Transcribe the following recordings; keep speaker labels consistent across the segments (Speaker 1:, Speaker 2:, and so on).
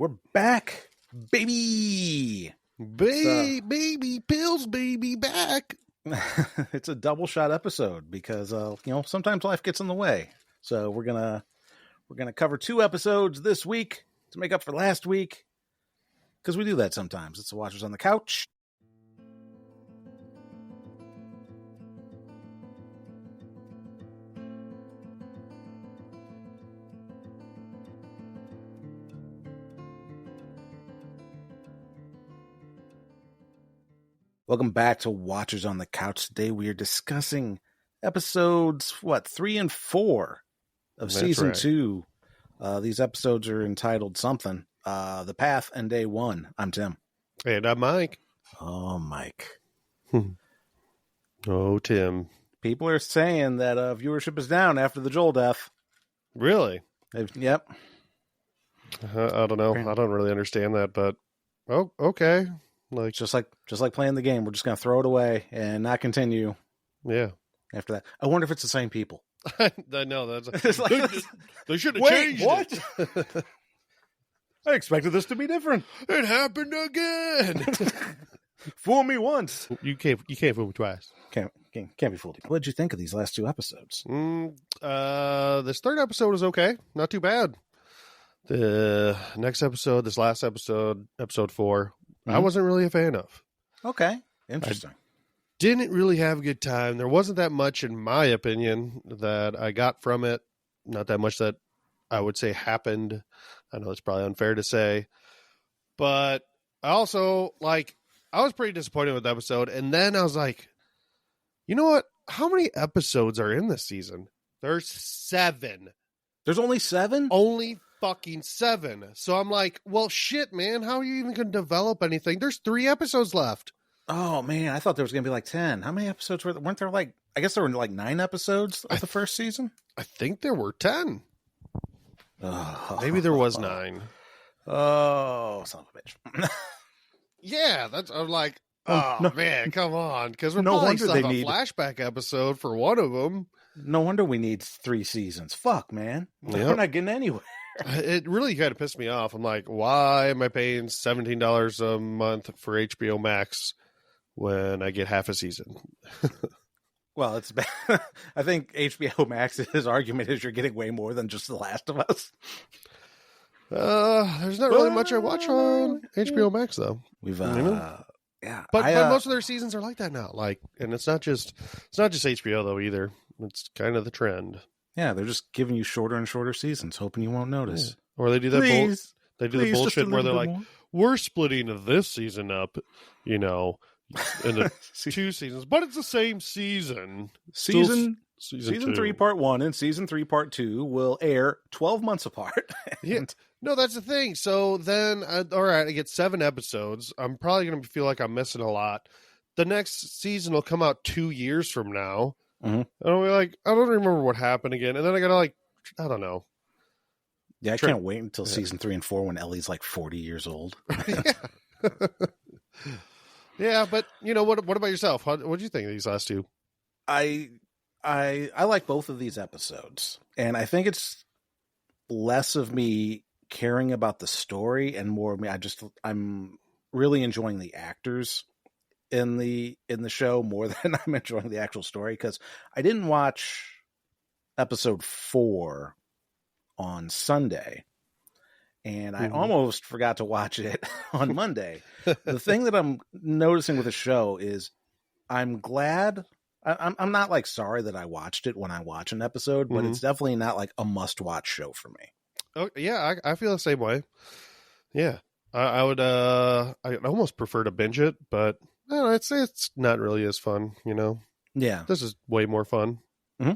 Speaker 1: We're back, baby.
Speaker 2: Baby pills, baby back.
Speaker 1: It's a double shot episode because sometimes life gets in the way. So we're gonna cover 2 episodes this week to make up for last week because we do that sometimes. It's the Watchers on the Couch. Welcome back to Watchers on the Couch. Today we are discussing episodes 3 and 4 of season 2. These episodes are entitled something. The Path and Day 1. I'm Tim.
Speaker 2: And I'm Mike.
Speaker 1: Oh, Mike.
Speaker 2: Oh, Tim.
Speaker 1: People are saying that viewership is down after the Joel death.
Speaker 2: Really?
Speaker 1: Yep.
Speaker 2: I don't know. I don't really understand that, but okay. Like
Speaker 1: just like playing the game, we're just gonna throw it away and not continue.
Speaker 2: Yeah.
Speaker 1: After that, I wonder if it's the same people.
Speaker 2: I know that's
Speaker 1: It's like,
Speaker 2: they should have changed
Speaker 1: what?
Speaker 2: it.
Speaker 1: I expected this to be different.
Speaker 2: It happened again.
Speaker 1: Fool me once.
Speaker 2: You can't fool me twice.
Speaker 1: Can't be fooled. What did you think of these last 2 episodes?
Speaker 2: This third episode is okay. Not too bad. The next episode, this last episode, episode 4, I wasn't really a fan of.
Speaker 1: Okay. Interesting.
Speaker 2: Didn't really have a good time. There wasn't that much, in my opinion, that I got from it. Not that much that I would say happened. I know it's probably unfair to say. But I also, I was pretty disappointed with the episode. And then I was like, you know what? How many episodes are in this season? There's 7.
Speaker 1: There's only 7?
Speaker 2: Only fucking 7. So I'm like, well, shit, man. How are you even going to develop anything? There's 3 episodes left.
Speaker 1: Oh, man. I thought there was going to be 10. How many episodes weren't there? I guess there were 9 episodes of the first season?
Speaker 2: I think there were 10.
Speaker 1: Oh.
Speaker 2: Maybe there was 9.
Speaker 1: Oh, son of a bitch.
Speaker 2: Yeah, I'm like, no. Man, come on. Because we're
Speaker 1: no
Speaker 2: probably
Speaker 1: wonder
Speaker 2: have
Speaker 1: they
Speaker 2: a
Speaker 1: need
Speaker 2: flashback episode for one of them.
Speaker 1: No wonder we need 3 seasons. Fuck, man.
Speaker 2: Yep.
Speaker 1: We're not getting anywhere.
Speaker 2: It really kind of pissed me off. I'm like, why am I paying $17 a month for HBO Max when I get half a season?
Speaker 1: Well, it's bad. I think HBO Max's argument is you're getting way more than just The Last of Us.
Speaker 2: There's not really much I watch on HBO Max, though.
Speaker 1: Yeah,
Speaker 2: but most of their seasons are like that now. And it's not just HBO though either. It's kind of the trend.
Speaker 1: Yeah, they're just giving you shorter and shorter seasons, hoping you won't notice.
Speaker 2: Yeah. Or they do that. They do the bullshit where they're like,
Speaker 1: more.
Speaker 2: "We're splitting this season up, into 2 seasons, but it's the same season."
Speaker 1: Season
Speaker 2: 2.
Speaker 1: 3 part 1 and season 3 part 2 will air 12 months apart.
Speaker 2: Yeah. No, that's the thing. So then, all right, I get 7 episodes. I'm probably going to feel like I'm missing a lot. The next season will come out 2 years from now.
Speaker 1: Mm-hmm.
Speaker 2: And I'll be like, I don't remember what happened again. And then I got to I don't know.
Speaker 1: Yeah, I can't wait until season 3 and 4 when Ellie's 40 years old.
Speaker 2: Yeah. Yeah, but what about yourself? What did you think of these last 2?
Speaker 1: I like both of these episodes, and I think it's less of me caring about the story and more of me. I'm really enjoying the actors in the show more than I'm enjoying the actual story, because I didn't watch episode 4 on Sunday, and I almost forgot to watch it on Monday. The thing that I'm noticing with the show is I'm glad. I'm not sorry that I watched it when I watch an episode, but it's definitely not a must-watch show for me.
Speaker 2: Oh yeah, I feel the same way. Yeah, I would. I almost prefer to binge it, but I don't know, it's not really as fun.
Speaker 1: Yeah,
Speaker 2: this is way more fun.
Speaker 1: Mm-hmm.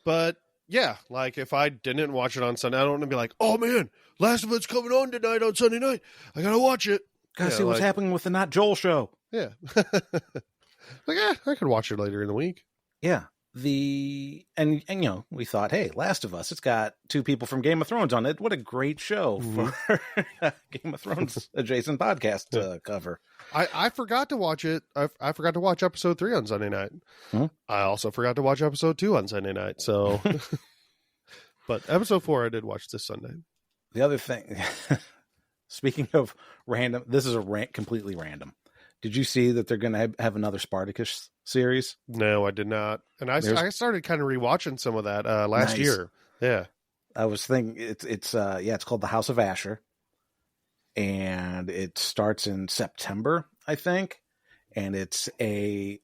Speaker 2: But yeah, if I didn't watch it on Sunday, I don't want to be like, oh man, Last of Us coming on tonight on Sunday night. I gotta watch it.
Speaker 1: Gotta see what's happening with the Not Joel show.
Speaker 2: Yeah. I could watch it later in the week. Yeah.
Speaker 1: And we thought, hey, Last of Us, it's got 2 people from Game of Thrones on it. What a great show for a Game of Thrones adjacent podcast to cover.
Speaker 2: I forgot to watch it. I forgot to watch episode 3 on Sunday night. I also forgot to watch episode 2 on Sunday night. So, but episode 4 I did watch this Sunday.
Speaker 1: The other thing, speaking of random, this is completely random. Did you see that they're going to have another Spartacus series?
Speaker 2: No, I did not. And I started kind of rewatching some of that last year. Yeah.
Speaker 1: I was thinking it's called The House of Asher, and it starts in September, I think. And it's I'd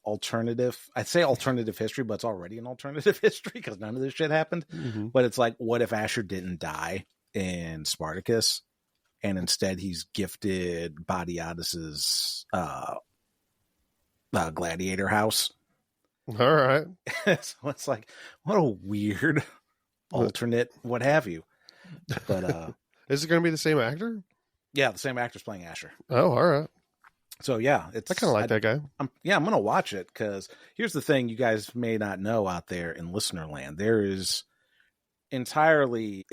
Speaker 1: say alternative history, but it's already an alternative history because none of this shit happened.
Speaker 2: Mm-hmm.
Speaker 1: But it's like, what if Asher didn't die in Spartacus, and instead he's gifted Badiadus's gladiator house?
Speaker 2: All right.
Speaker 1: So it's like, what a weird alternate, what have you. But
Speaker 2: is it going to be the same actor?
Speaker 1: Yeah, the same actor's playing Asher.
Speaker 2: Oh, all right.
Speaker 1: So yeah,
Speaker 2: I kind of like that guy.
Speaker 1: I'm gonna watch it because here's the thing: you guys may not know out there in listener land, it's entirely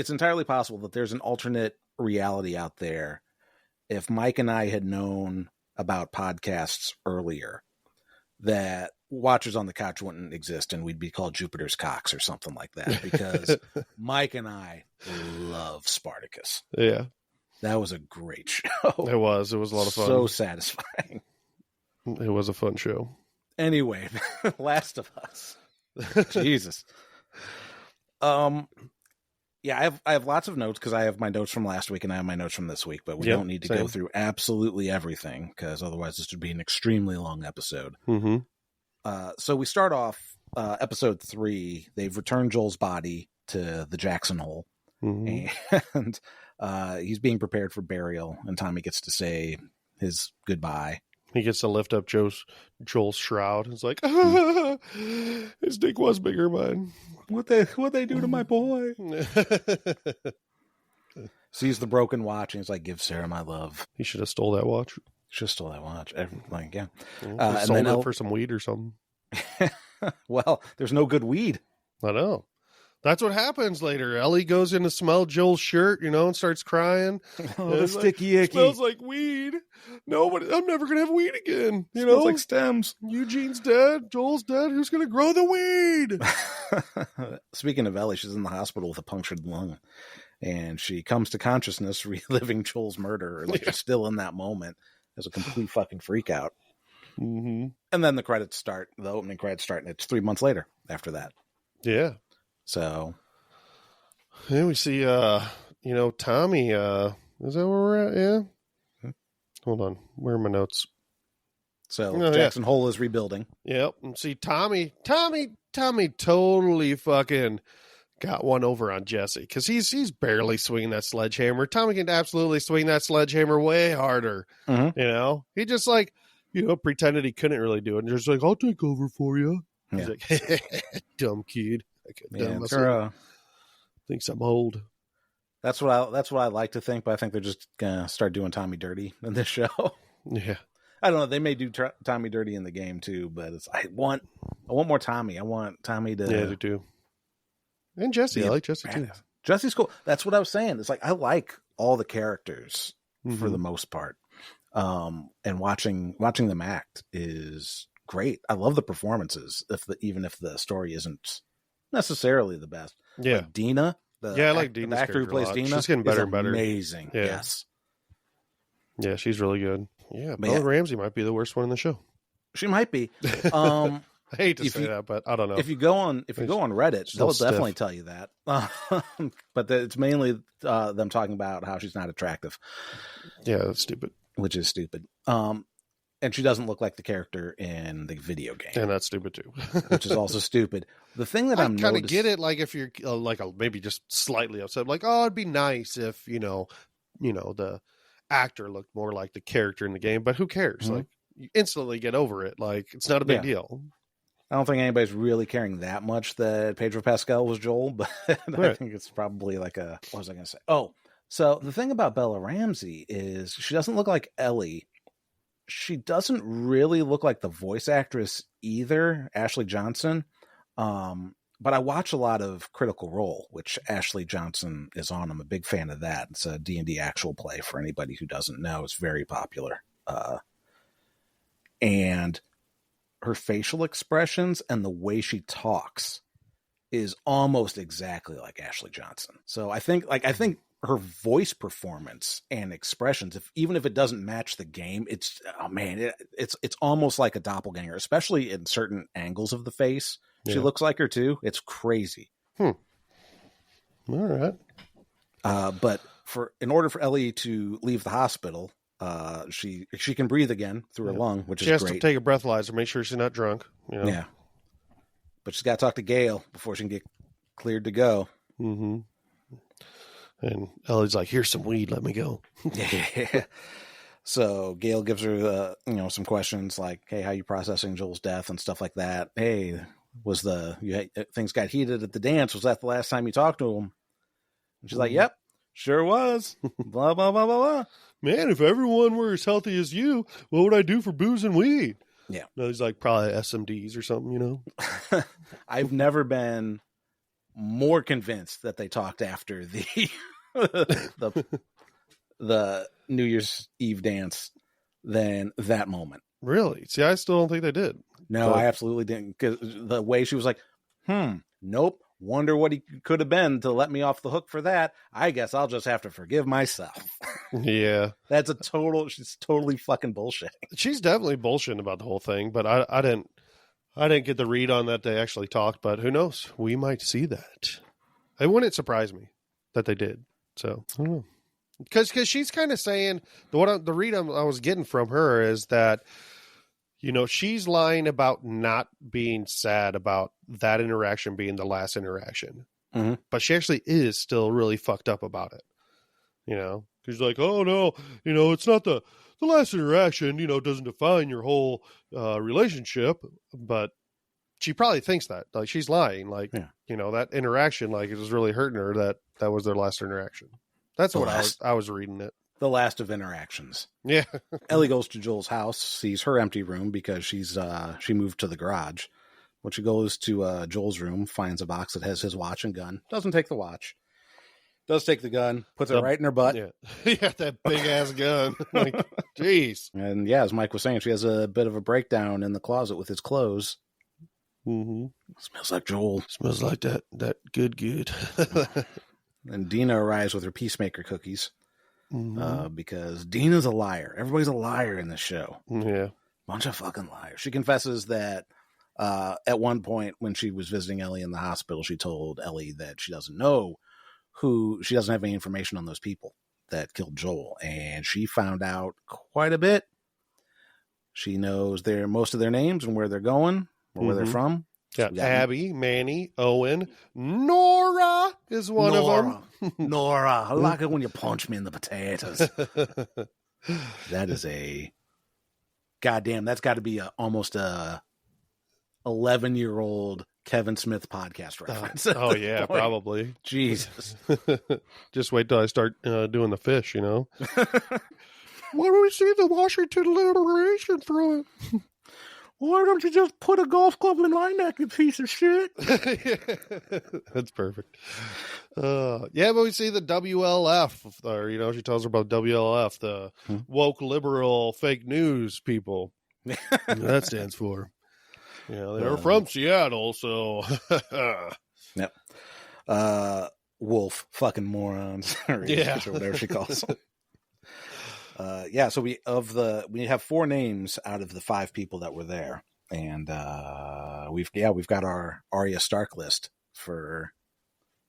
Speaker 1: possible that there's an alternate reality out there. If Mike and I had known about podcasts earlier, that Watchers on the Couch wouldn't exist, and we'd be called Jupiter's Cocks or something like that. Because Mike and I love Spartacus.
Speaker 2: Yeah.
Speaker 1: That was a great show.
Speaker 2: It was a lot of fun.
Speaker 1: So satisfying.
Speaker 2: It was a fun show.
Speaker 1: Anyway, Last of Us. Jesus. Yeah, I have lots of notes because I have my notes from last week and I have my notes from this week, but we don't need to go through absolutely everything because otherwise this would be an extremely long episode.
Speaker 2: Mm-hmm.
Speaker 1: So we start off episode 3. They've returned Joel's body to the Jackson Hole, and he's being prepared for burial, and Tommy gets to say his goodbye.
Speaker 2: He gets to lift up Joel's shroud. It's like, his dick was bigger, man.
Speaker 1: What they do to my boy? Sees the broken watch, and he's like, "Give Sarah my love."
Speaker 2: He should have stole that watch.
Speaker 1: Should have stole that watch. Like, yeah.
Speaker 2: And sold it for some weed or something.
Speaker 1: Well, there's no good weed.
Speaker 2: I know. That's what happens later. Ellie goes in to smell Joel's shirt, and starts crying.
Speaker 1: Oh, the sticky icky.
Speaker 2: Smells like weed. No, but I'm never going to have weed again.
Speaker 1: Smells like stems.
Speaker 2: Eugene's dead. Joel's dead. Who's going to grow the weed?
Speaker 1: Speaking of Ellie, she's in the hospital with a punctured lung. And she comes to consciousness reliving Joel's murder. Like she's still in that moment. It's a complete fucking freak out.
Speaker 2: Mm-hmm.
Speaker 1: And then the opening credits start, and it's 3 months later after that.
Speaker 2: Yeah.
Speaker 1: So,
Speaker 2: yeah, we see, Tommy, is that where we're at? Yeah. Hold on. Where are my notes?
Speaker 1: So Jackson Hole is rebuilding.
Speaker 2: Yep. And see, Tommy totally fucking got one over on Jesse because he's barely swinging that sledgehammer. Tommy can absolutely swing that sledgehammer way harder.
Speaker 1: Mm-hmm.
Speaker 2: He just pretended he couldn't really do it. And just like, I'll take over for you. He's like, dumb kid. Thinks I'm old.
Speaker 1: That's what I like to think, but I think they're just gonna start doing Tommy dirty in this show.
Speaker 2: Yeah,
Speaker 1: I don't know. They may do Tommy dirty in the game too, but I want more Tommy. I want Tommy to.
Speaker 2: Yeah, they do. And Jesse, I like Jesse too.
Speaker 1: Jesse's cool. That's what I was saying. It's like I like all the characters for the most part, and watching them act is great. I love the performances, even if the story isn't necessarily the best.
Speaker 2: Yeah,
Speaker 1: like Dina.
Speaker 2: I like Dina.
Speaker 1: The actor who plays Dina.
Speaker 2: She's getting better and better.
Speaker 1: Amazing.
Speaker 2: Yeah.
Speaker 1: Yes.
Speaker 2: Yeah, she's really good. Yeah, Bella Ramsey might be the worst one in the show.
Speaker 1: She might be.
Speaker 2: I hate to say that, but I don't know.
Speaker 1: If you go on Reddit, they'll definitely tell you that. But it's mainly them talking about how she's not attractive.
Speaker 2: Yeah, that's stupid.
Speaker 1: Which is stupid. And she doesn't look like the character in the video game.
Speaker 2: And that's stupid too.
Speaker 1: Which is also stupid. The thing that I'm
Speaker 2: kind of get it, like if you're maybe just slightly upset, like, oh, it'd be nice if the actor looked more like the character in the game, but who cares?
Speaker 1: Mm-hmm.
Speaker 2: Like, you instantly get over it. Like, it's not a big deal.
Speaker 1: I don't think anybody's really caring that much that Pedro Pascal was Joel, but I think it's probably like what was I going to say? Oh, so the thing about Bella Ramsey is she doesn't look like Ellie. She doesn't really look like the voice actress either, Ashley Johnson. But I watch a lot of Critical Role, which Ashley Johnson is on. I'm a big fan of that. It's a D&D actual play for anybody who doesn't know. It's very popular. And her facial expressions and the way she talks is almost exactly like Ashley Johnson. So I think her voice performance and expressions, even if it doesn't match the game, it's it's almost like a doppelganger, especially in certain angles of the face. She looks like her too. It's crazy.
Speaker 2: All right.
Speaker 1: But in order for Ellie to leave the hospital, she can breathe again through her lung, which is great.
Speaker 2: She has to take a breathalyzer, make sure she's not drunk.
Speaker 1: Yeah. But she's got to talk to Gail before she can get cleared to go.
Speaker 2: Mm-hmm. And Ellie's like, here's some weed, let me go.
Speaker 1: Yeah. So Gail gives her, some questions like, hey, how you processing Joel's death and stuff like that. Hey, things got heated at the dance. Was that the last time you talked to him? And she's like, yep, sure was. Blah, blah, blah, blah, blah.
Speaker 2: Man, if everyone were as healthy as you, what would I do for booze and weed?
Speaker 1: Yeah.
Speaker 2: No, he's like probably SMDs or something,
Speaker 1: I've never been more convinced that they talked after the New Year's Eve dance than that moment.
Speaker 2: Really? See, I still don't think they did.
Speaker 1: No, I absolutely didn't. Because the way she was like, nope. Wonder what he could have been to let me off the hook for that. I guess I'll just have to forgive myself.
Speaker 2: Yeah.
Speaker 1: She's totally fucking bullshit.
Speaker 2: She's definitely bullshitting about the whole thing, but I didn't get the read on that they actually talked, but who knows? We might see that. It wouldn't surprise me that they did. So, I don't know. Because she's kind of saying, the read I was getting from her is that, she's lying about not being sad about that interaction being the last interaction.
Speaker 1: Mm-hmm.
Speaker 2: But she actually is still really fucked up about it. She's like, oh no, it's not the last interaction, doesn't define your whole relationship. But she probably thinks that. Like, she's lying. Like, that interaction, like, it was really hurting her that was their last interaction. That's what I was reading it.
Speaker 1: The last of interactions.
Speaker 2: Yeah.
Speaker 1: Ellie goes to Joel's house, sees her empty room because she moved to the garage. When she goes to Joel's room, finds a box that has his watch and gun. Doesn't take the watch. Does take the gun, puts it right in her butt.
Speaker 2: Yeah, that big ass gun. Like, jeez.
Speaker 1: And yeah, as Mike was saying, she has a bit of a breakdown in the closet with his clothes.
Speaker 2: Mm-hmm.
Speaker 1: Smells like Joel.
Speaker 2: Smells like that good.
Speaker 1: And Dina arrives with her peacemaker cookies.
Speaker 2: Mm-hmm.
Speaker 1: Because Dina's a liar. Everybody's a liar in this show.
Speaker 2: Yeah.
Speaker 1: Bunch of fucking liars. She confesses that at one point when she was visiting Ellie in the hospital, she told Ellie that she doesn't have any information on those people that killed Joel. And she found out quite a bit. She knows most of their names and where they're going or where they're from.
Speaker 2: Got Abby, Manny, Owen, Nora is one of them.
Speaker 1: Nora, I like it when you punch me in the potatoes. That is goddamn. That's got to be almost a 11-year-old Kevin Smith podcast reference.
Speaker 2: Oh yeah, probably.
Speaker 1: Jesus.
Speaker 2: Just wait till I start doing the fish. Why don't we see the Washington alliteration from it? Why don't you just put a golf club in my neck, you piece of shit? That's perfect. But we see the WLF, or, she tells her about WLF, the woke liberal fake news people. That stands for. They're from Seattle, so.
Speaker 1: Yep. Wolf, fucking morons. Or whatever she calls them. So we have 4 names out of the 5 people that were there, and we've got our Arya Stark list for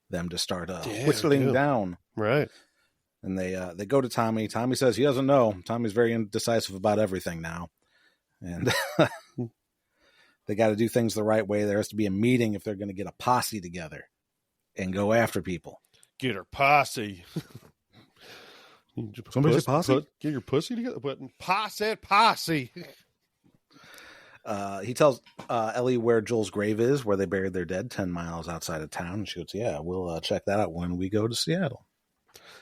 Speaker 1: them to start whistling down.
Speaker 2: Right.
Speaker 1: And they go to Tommy. Tommy says he doesn't know. Tommy's very indecisive about everything now, and they got to do things the right way. There has to be a meeting if they're going to get a posse together and go after people.
Speaker 2: Get her posse.
Speaker 1: Somebody said posse?
Speaker 2: Get your pussy together. But posse.
Speaker 1: He tells Ellie where Joel's grave is, where they buried their dead, 10 miles outside of town. And she goes, yeah, we'll check that out when we go to Seattle.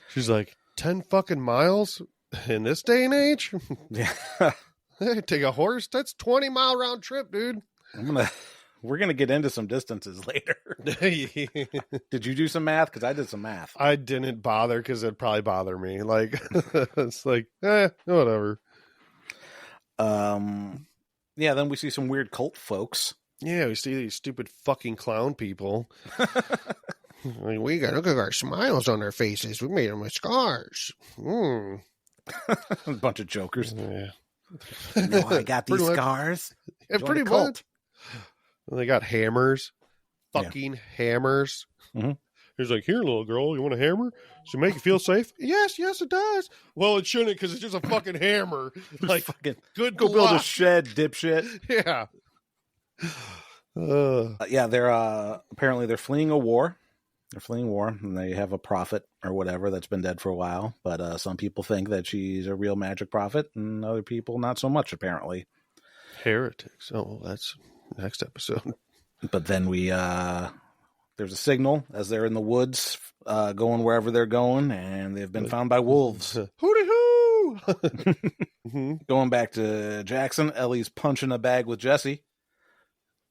Speaker 2: She's like, 10 fucking miles in this day and age?
Speaker 1: Yeah.
Speaker 2: Take a horse? That's 20-mile round trip, dude.
Speaker 1: We're going to get into some distances later. Did you do some math? Because I did some math.
Speaker 2: I didn't bother because it'd probably bother me. Like, it's like, whatever.
Speaker 1: Then we see some weird cult folks.
Speaker 2: Yeah, we see these stupid fucking clown people. Like, we got look at our smiles on our faces. We made them with scars.
Speaker 1: A bunch of jokers.
Speaker 2: Yeah.
Speaker 1: No, I got these
Speaker 2: Pretty much.
Speaker 1: scars.
Speaker 2: Yeah,
Speaker 1: Join
Speaker 2: pretty
Speaker 1: the cult.
Speaker 2: much. And they got hammers. Fucking hammers.
Speaker 1: Mhm.
Speaker 2: He's like, here, little girl, you want a hammer? Does it make you feel safe? Yes, it does. Well, it shouldn't, because it's just a fucking hammer. Like,
Speaker 1: Fucking
Speaker 2: good
Speaker 1: go build a
Speaker 2: luck.
Speaker 1: shed, dipshit.
Speaker 2: Yeah.
Speaker 1: Yeah, they're apparently they're fleeing a war. They're fleeing war, and they have a prophet or whatever that's been dead for a while. But some people think that she's a real magic prophet, and other people not so much, apparently.
Speaker 2: Heretics. Oh, that's next episode.
Speaker 1: But then there's a signal as they're in the woods, going wherever they're going, and they've been found by wolves.
Speaker 2: Hooty hoo!
Speaker 1: Going back to Jackson, Ellie's punching a bag with Jesse.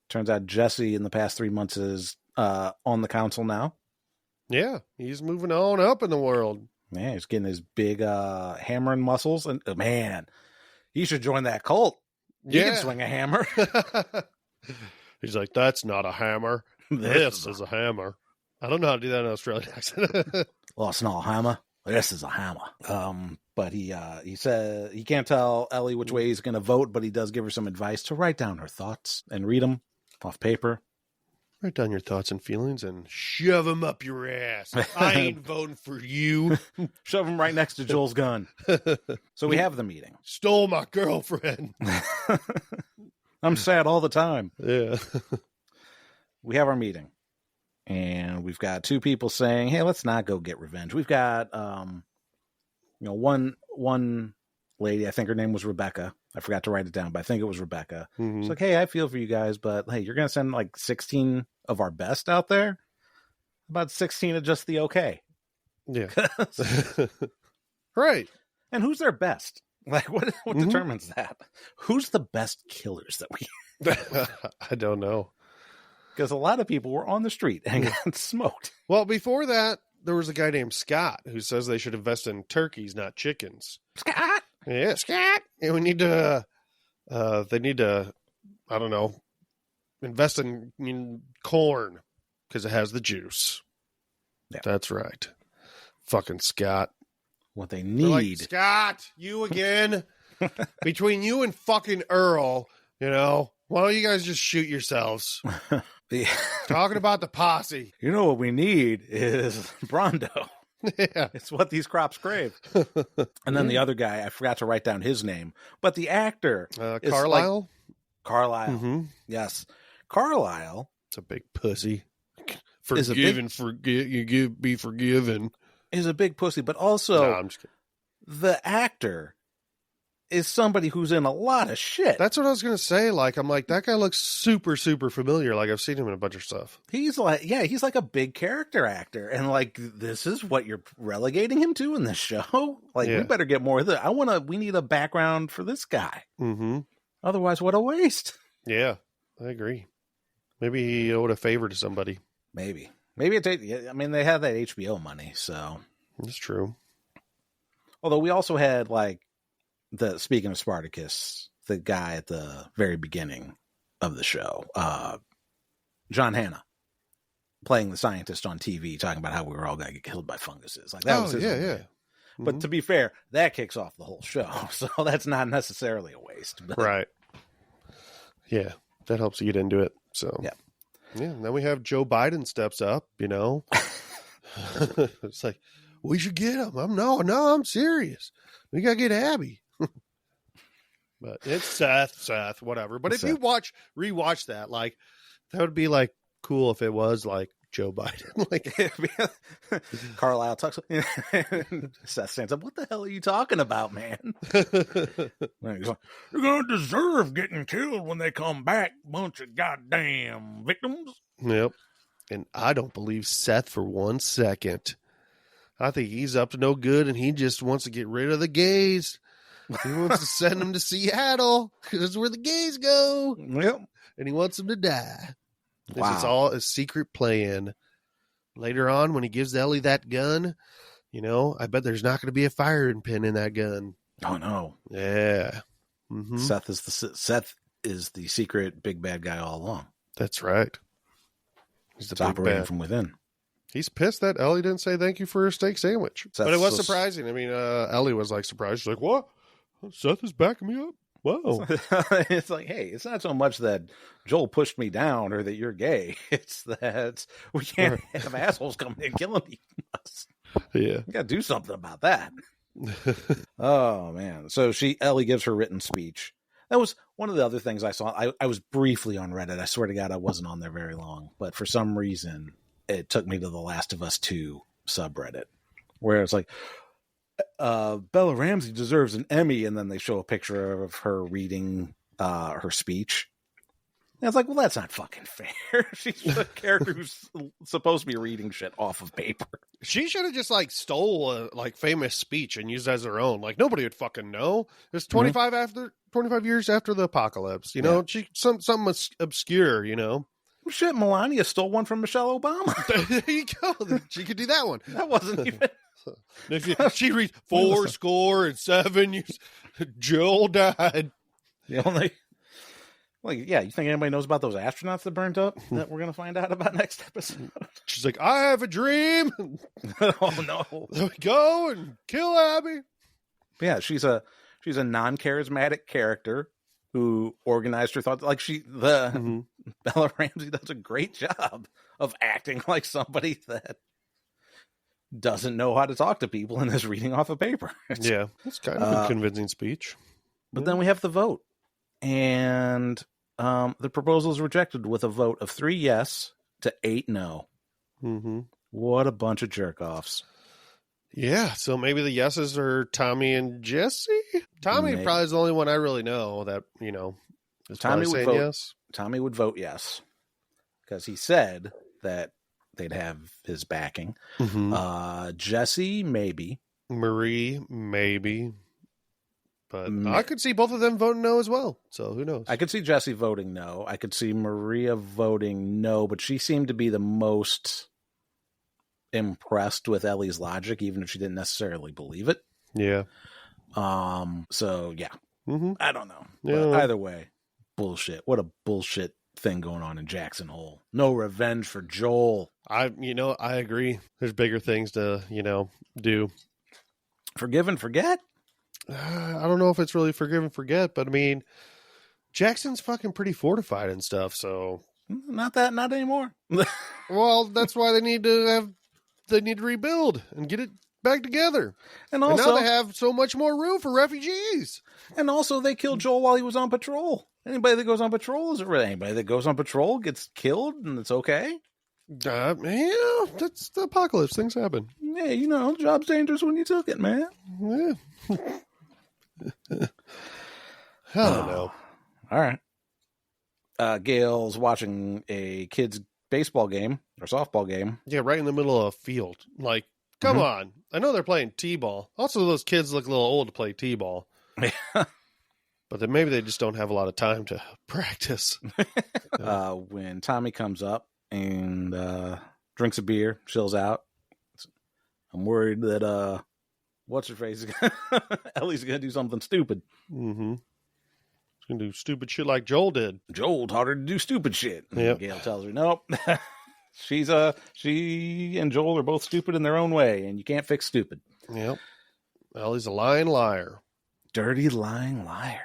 Speaker 1: Turns out Jesse in the past 3 months is on the council now.
Speaker 2: Yeah, he's moving on up in the world.
Speaker 1: Yeah, he's getting his big hammering muscles. And man, he should join that cult. He can swing a hammer.
Speaker 2: He's like, that's not a hammer. This is a hammer. I don't know how to do that in Australian accent.
Speaker 1: Well, it's not a hammer. This is a hammer. But he said he can't tell Ellie which way he's going to vote, but he does give her some advice to write down her thoughts and read them off paper.
Speaker 2: Write down your thoughts and feelings and shove them up your ass. I ain't voting for you.
Speaker 1: Shove him right next to Joel's gun. So we have the meeting.
Speaker 2: Stole my girlfriend.
Speaker 1: I'm sad all the time.
Speaker 2: Yeah.
Speaker 1: We have our meeting. And we've got two people saying, hey, let's not go get revenge. We've got one lady, I think her name was Rebecca. I forgot to write it down, but I think it was Rebecca.
Speaker 2: Mm-hmm.
Speaker 1: It's like, hey, I feel for you guys, but hey, you're going to send like 16 of our best out there? About 16 of just the okay.
Speaker 2: Yeah. Right.
Speaker 1: And who's their best? Like, what determines that? Who's the best killers that we...
Speaker 2: I don't know.
Speaker 1: Because a lot of people were on the street and got smoked.
Speaker 2: Well, before that, there was a guy named Scott who says they should invest in turkeys, not chickens.
Speaker 1: Scott!
Speaker 2: Yeah, Scott! And we need to, they need to, I don't know, invest in corn because it has the juice.
Speaker 1: Yeah.
Speaker 2: That's right. Fucking Scott.
Speaker 1: What they
Speaker 2: They're
Speaker 1: need.
Speaker 2: like, Scott, you again? Between you and fucking Earl, why don't you guys just shoot yourselves? Talking about the posse.
Speaker 1: You know what we need is Brondo.
Speaker 2: Yeah.
Speaker 1: It's what these crops crave. And then the other guy, I forgot to write down his name, but the actor is
Speaker 2: Carlisle?
Speaker 1: like Carlisle.
Speaker 2: Mm-hmm.
Speaker 1: Yes. Carlisle.
Speaker 2: It's a big pussy. Forgiven, be forgiven.
Speaker 1: Is a big pussy, but also
Speaker 2: No, I'm just kidding.
Speaker 1: The actor is somebody who's in a lot of shit.
Speaker 2: That's what I was going to say. Like, I'm like, that guy looks super, super familiar. Like, I've seen him in a bunch of stuff.
Speaker 1: He's like a big character actor. And like, this is what you're relegating him to in this show? Like, we better get more of that. We need a background for this guy.
Speaker 2: Mm-hmm.
Speaker 1: Otherwise, what a waste.
Speaker 2: Yeah, I agree. Maybe he owed a favor to somebody.
Speaker 1: Maybe they had that HBO money, so.
Speaker 2: That's true.
Speaker 1: Although we also had like, speaking of Spartacus, the guy at the very beginning of the show, John Hannah, playing the scientist on TV, talking about how we were all going to get killed by funguses. Like that was his whole thing. But
Speaker 2: Mm-hmm.
Speaker 1: to be fair, that kicks off the whole show, so that's not necessarily a waste. But...
Speaker 2: Right. Yeah, that helps you get into it. So
Speaker 1: yeah.
Speaker 2: Then we have Joe Biden steps up. It's like, we should get him. I'm serious. We gotta get Abby. But it's Seth, whatever. But if you rewatch that, like, that would be like cool if it was like Joe Biden. Like,
Speaker 1: Carlisle talks. Seth stands up. What the hell are you talking about, man? You're gonna deserve getting killed when they come back, bunch of goddamn victims.
Speaker 2: Yep. And I don't believe Seth for 1 second. I think he's up to no good, and he just wants to get rid of the gays. He wants to send them to Seattle because that's where the gays go.
Speaker 1: Yep.
Speaker 2: And he wants them to die.
Speaker 1: Wow.
Speaker 2: This is all a secret plan. Later on, when he gives Ellie that gun, I bet there's not going to be a firing pin in that gun.
Speaker 1: Oh no.
Speaker 2: Yeah. Mm-hmm.
Speaker 1: Seth is the secret big bad guy all along.
Speaker 2: That's right. He's the
Speaker 1: It's
Speaker 2: big
Speaker 1: operating
Speaker 2: bad.
Speaker 1: from within.
Speaker 2: He's pissed that Ellie didn't say thank you for her steak sandwich. But it was
Speaker 1: so
Speaker 2: surprising. I mean, Ellie was like surprised. She's like, what? Seth is backing me up? Wow.
Speaker 1: It's like, hey, it's not so much that Joel pushed me down or that you're gay. It's that we can't have assholes coming and killing us.
Speaker 2: Yeah.
Speaker 1: We got to do something about that. Oh, man. So Ellie gives her written speech. That was one of the other things I saw. I was briefly on Reddit. I swear to God, I wasn't on there very long. But for some reason, it took me to the Last of Us 2 subreddit, where it's like, Bella Ramsey deserves an Emmy, and then they show a picture of her reading her speech. And it's like, well, that's not fucking fair. She's a character who's supposed to be reading shit off of paper.
Speaker 2: She should have just like stole a like famous speech and used it as her own. Like nobody would fucking know. It's 25 years after the apocalypse. You know, something obscure. You know,
Speaker 1: shit. Melania stole one from Michelle Obama.
Speaker 2: There you go. She could do that one.
Speaker 1: That wasn't even.
Speaker 2: If she reads 407 years, Joel died.
Speaker 1: The only. Well, yeah, you think anybody knows about those astronauts that burned up that we're going to find out about next episode?
Speaker 2: She's like, I have a dream.
Speaker 1: Oh, no.
Speaker 2: There we go and kill Abby.
Speaker 1: Yeah, she's a non-charismatic character who organized her thoughts. Like Bella Ramsey does a great job of acting like somebody that doesn't know how to talk to people and is reading off a paper.
Speaker 2: Yeah, it's kind of a convincing speech.
Speaker 1: But then we have the vote. And the proposal is rejected with a vote of 3 yes to 8 no.
Speaker 2: Mm-hmm.
Speaker 1: What a bunch of jerk-offs.
Speaker 2: Yeah, so maybe the yeses are Tommy and Jesse? Tommy probably is the only one I really know that, you know, is
Speaker 1: Tommy would
Speaker 2: saying
Speaker 1: vote
Speaker 2: yes.
Speaker 1: Tommy would vote yes. Because he said that they'd have his backing.
Speaker 2: Mm-hmm.
Speaker 1: Jesse, maybe.
Speaker 2: Marie, maybe. But I could see both of them voting no as well. So who knows?
Speaker 1: I could see Jesse voting no. I could see Maria voting no, but she seemed to be the most impressed with Ellie's logic, even if she didn't necessarily believe it.
Speaker 2: Yeah.
Speaker 1: So yeah.
Speaker 2: Mm-hmm.
Speaker 1: I don't know.
Speaker 2: Yeah.
Speaker 1: But either way, bullshit. What a bullshit thing going on in Jackson Hole. No revenge for Joel.
Speaker 2: I agree. There's bigger things to, do.
Speaker 1: Forgive and forget?
Speaker 2: I don't know if it's really forgive and forget, but I mean, Jackson's fucking pretty fortified and stuff, so
Speaker 1: not anymore.
Speaker 2: Well, that's why they need to rebuild and get it back together. And now they have so much more room for refugees.
Speaker 1: And also they killed Joel while he was on patrol. Anybody that goes on patrol gets killed and it's okay.
Speaker 2: Yeah, that's the apocalypse. Things happen.
Speaker 1: Yeah, job's dangerous when you took it, man.
Speaker 2: Yeah. I don't know.
Speaker 1: All right. Gail's watching a kid's baseball game or softball game.
Speaker 2: Yeah, right in the middle of a field. Like, come on. I know they're playing t-ball. Also, those kids look a little old to play t-ball. But then maybe they just don't have a lot of time to practice.
Speaker 1: When Tommy comes up and drinks a beer, chills out, I'm worried that what's her face? Ellie's gonna do something stupid.
Speaker 2: Mm-hmm. She's gonna do stupid shit like Joel did.
Speaker 1: Joel taught her to do stupid shit.
Speaker 2: Yep.
Speaker 1: Gail tells her, nope. She and Joel are both stupid in their own way, and you can't fix stupid.
Speaker 2: Yep. Ellie's a lying liar.
Speaker 1: Dirty lying liar.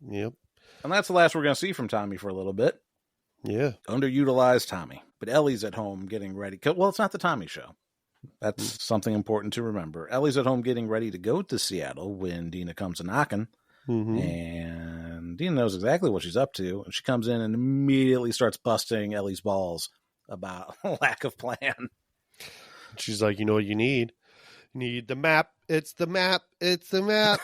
Speaker 2: Yep.
Speaker 1: And that's the last we're gonna see from Tommy for a little bit.
Speaker 2: Yeah.
Speaker 1: Underutilized Tommy. But Ellie's at home getting ready. Well, it's not the Tommy show. That's something important to remember. Ellie's at home getting ready to go to Seattle when Dina comes knocking. Mm-hmm. And Dina knows exactly what she's up to. And she comes in and immediately starts busting Ellie's balls about lack of plan.
Speaker 2: She's like, you know what you need? You need the map. It's the map. It's the map.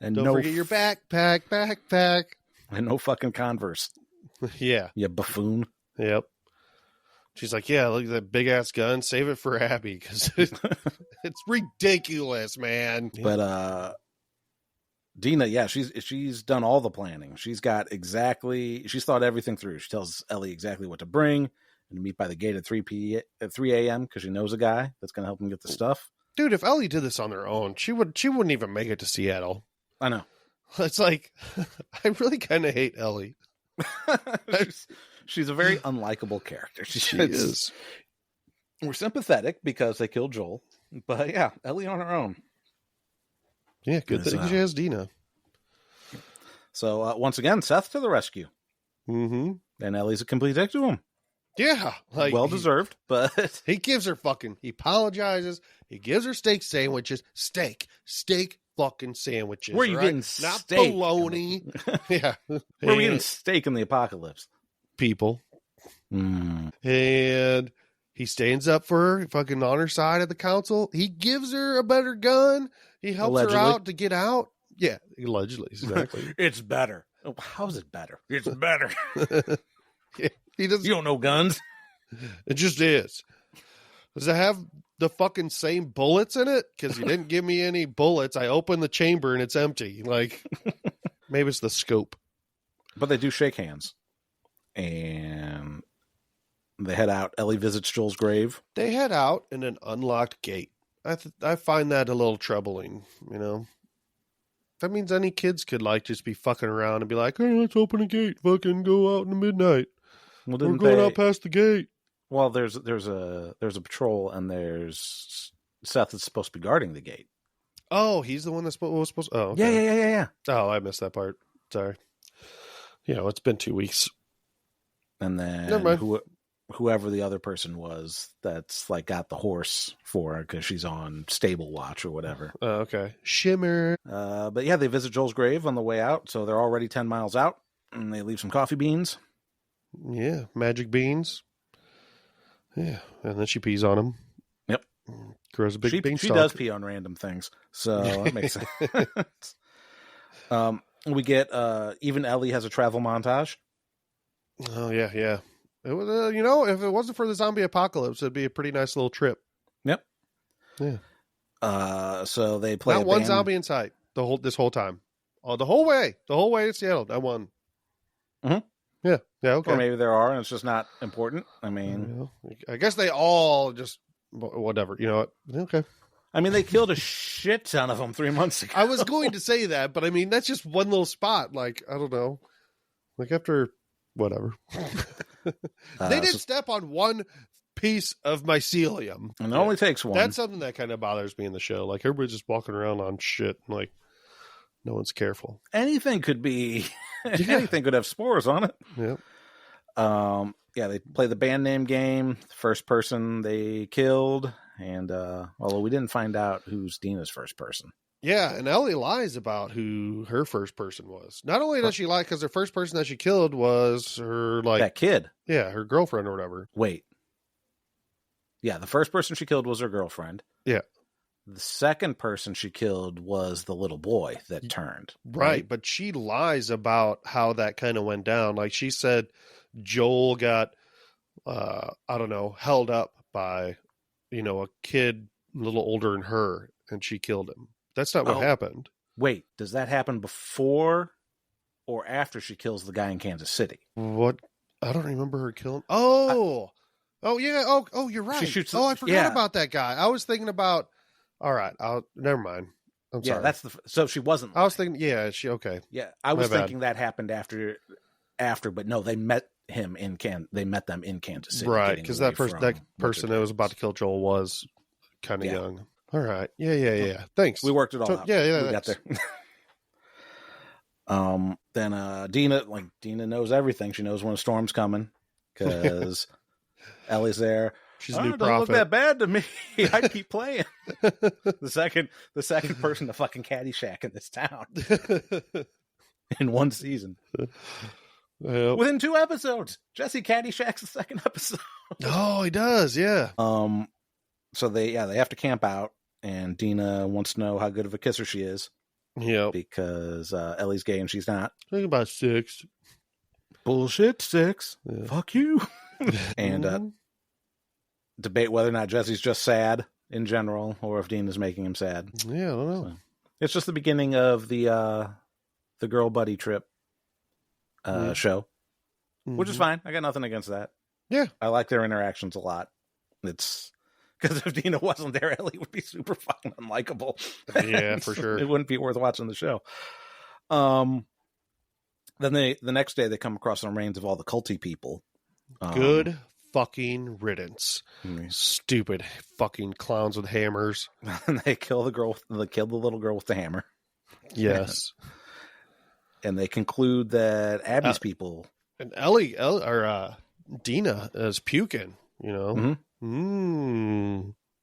Speaker 2: And don't forget your backpack.
Speaker 1: And no fucking Converse.
Speaker 2: Yeah.
Speaker 1: You buffoon.
Speaker 2: Yep. She's like, yeah, look at that big ass gun. Save it for Abby because it's ridiculous, man.
Speaker 1: But Dina, yeah, she's done all the planning. She's thought everything through. She tells Ellie exactly what to bring and to meet by the gate at 3 a.m. because she knows a guy that's going to help him get the stuff.
Speaker 2: Dude, if Ellie did this on her own, she wouldn't even make it to Seattle.
Speaker 1: I know.
Speaker 2: It's like, I really kind of hate Ellie.
Speaker 1: She's a very unlikable character.
Speaker 2: She is.
Speaker 1: We're sympathetic because they killed Joel. But yeah, Ellie on her own.
Speaker 2: Yeah, good thing she has Dina.
Speaker 1: So once again, Seth to the rescue.
Speaker 2: Mm-hmm.
Speaker 1: And Ellie's a complete dick to him.
Speaker 2: Yeah.
Speaker 1: Well deserved, but...
Speaker 2: He gives her he apologizes. He gives her steak sandwiches. Steak fucking sandwiches.
Speaker 1: Where are you getting
Speaker 2: Not
Speaker 1: steak?
Speaker 2: bologna. Yeah.
Speaker 1: Where are we getting steak in the apocalypse?
Speaker 2: People.
Speaker 1: Mm.
Speaker 2: And he stands up for her, fucking on her side of the council. He gives her a better gun. He helps her out to get out. Yeah, allegedly. Exactly.
Speaker 1: It's better. Oh, how's it better? It's better.
Speaker 2: Yeah, he doesn't.
Speaker 1: You don't know guns.
Speaker 2: It just is. Does it have the fucking same bullets in it? Because you didn't give me any bullets. I open the chamber and it's empty. Like, maybe it's the scope.
Speaker 1: But they do shake hands. And they head out. Ellie visits Joel's grave.
Speaker 2: They head out in an unlocked gate. I find that a little troubling, you know? That means any kids could, like, just be fucking around and be like, hey, let's open a gate. Fucking go out in the midnight. We're going out past the gate.
Speaker 1: Well, there's a patrol, and Seth is supposed to be guarding the gate.
Speaker 2: Oh, he's the one that was supposed to... Oh, okay.
Speaker 1: Yeah.
Speaker 2: Oh, I missed that part. Sorry. You know, it's been 2 weeks.
Speaker 1: And then whoever the other person was that's, like, got the horse for her because she's on stable watch or whatever.
Speaker 2: Oh, okay. Shimmer.
Speaker 1: But yeah, they visit Joel's grave on the way out, so they're already 10 miles out, and they leave some coffee beans.
Speaker 2: Yeah, magic beans. Yeah, and then she pees on him.
Speaker 1: Yep.
Speaker 2: Grows a big beanstalk.
Speaker 1: She does pee on random things, so that makes sense. We get, even Ellie has a travel montage.
Speaker 2: Oh, yeah. It was, you know, if it wasn't for the zombie apocalypse, it'd be a pretty nice little trip.
Speaker 1: Yep.
Speaker 2: Yeah.
Speaker 1: So they play
Speaker 2: not one zombie in sight this whole time. Oh, the whole way to Seattle. Not one.
Speaker 1: Mm-hmm.
Speaker 2: Yeah. Okay.
Speaker 1: Or maybe there are, and it's just not important. I mean,
Speaker 2: I guess they all just whatever. You know what? Okay.
Speaker 1: I mean, they killed a shit ton of them 3 months ago.
Speaker 2: I was going to say that, but I mean, that's just one little spot. Like, I don't know. Like after whatever. They did step on one piece of mycelium.
Speaker 1: And it only takes one.
Speaker 2: That's something that kind of bothers me in the show. Like everybody's just walking around on shit. And, like, no one's careful.
Speaker 1: Anything could be... Anything could have spores on it.
Speaker 2: Yeah.
Speaker 1: Yeah, they play the band name game. The first person they killed. And although we didn't find out who's Dina's first person.
Speaker 2: Yeah, and Ellie lies about who her first person was. Not only does she lie because the first person that she killed was her, like...
Speaker 1: that kid.
Speaker 2: Yeah, her girlfriend or whatever.
Speaker 1: Wait. Yeah, the first person she killed was her girlfriend.
Speaker 2: Yeah.
Speaker 1: The second person she killed was the little boy that turned.
Speaker 2: Right, but she lies about how that kind of went down. Like she said Joel got, I don't know, held up by, you know, a kid a little older than her, and she killed him. That's not what happened.
Speaker 1: Wait, does that happen before or after she kills the guy in Kansas City?
Speaker 2: What? I don't remember her killing. Oh, yeah. Oh, you're right.
Speaker 1: She shoots
Speaker 2: I forgot about that guy. I was thinking about. All right, never mind. I'm sorry.
Speaker 1: That's so she wasn't.
Speaker 2: I was thinking. Yeah, okay.
Speaker 1: Yeah, I was thinking that happened after, but no, they met him in them in Kansas City.
Speaker 2: Right, because that person that was about to kill Joel was kind of young. All right. Yeah. Thanks.
Speaker 1: We worked it all out.
Speaker 2: Yeah.
Speaker 1: We got there. Then Dina knows everything. She knows when a storm's coming because Ellie's there.
Speaker 2: She's a new prophet.
Speaker 1: Doesn't look that bad to me. I'd keep playing. The second person to fucking Caddyshack in this town in one season.
Speaker 2: Yep.
Speaker 1: Within 2 episodes, Jesse Caddyshack's the second episode.
Speaker 2: Oh, he does. Yeah.
Speaker 1: So they have to camp out. And Dina wants to know how good of a kisser she is.
Speaker 2: Yeah.
Speaker 1: Because Ellie's gay and she's not.
Speaker 2: I think about 6.
Speaker 1: Bullshit, 6.
Speaker 2: Yeah.
Speaker 1: Fuck you. And debate whether or not Jesse's just sad in general or if Dina's making him sad.
Speaker 2: Yeah, I don't know.
Speaker 1: So, it's just the beginning of the girl buddy trip show. Which is fine. I got nothing against that.
Speaker 2: Yeah.
Speaker 1: I like their interactions a lot. It's... Because if Dina wasn't there, Ellie would be super fucking unlikable.
Speaker 2: Yeah, for sure.
Speaker 1: It wouldn't be worth watching the show. Then the next day they come across the remains of all the culty people.
Speaker 2: Good fucking riddance.
Speaker 1: Mm-hmm.
Speaker 2: Stupid fucking clowns with hammers.
Speaker 1: And they kill the girl. They kill the little girl with the hammer.
Speaker 2: Yes.
Speaker 1: And they conclude that Abby's people.
Speaker 2: And Dina is puking, you know.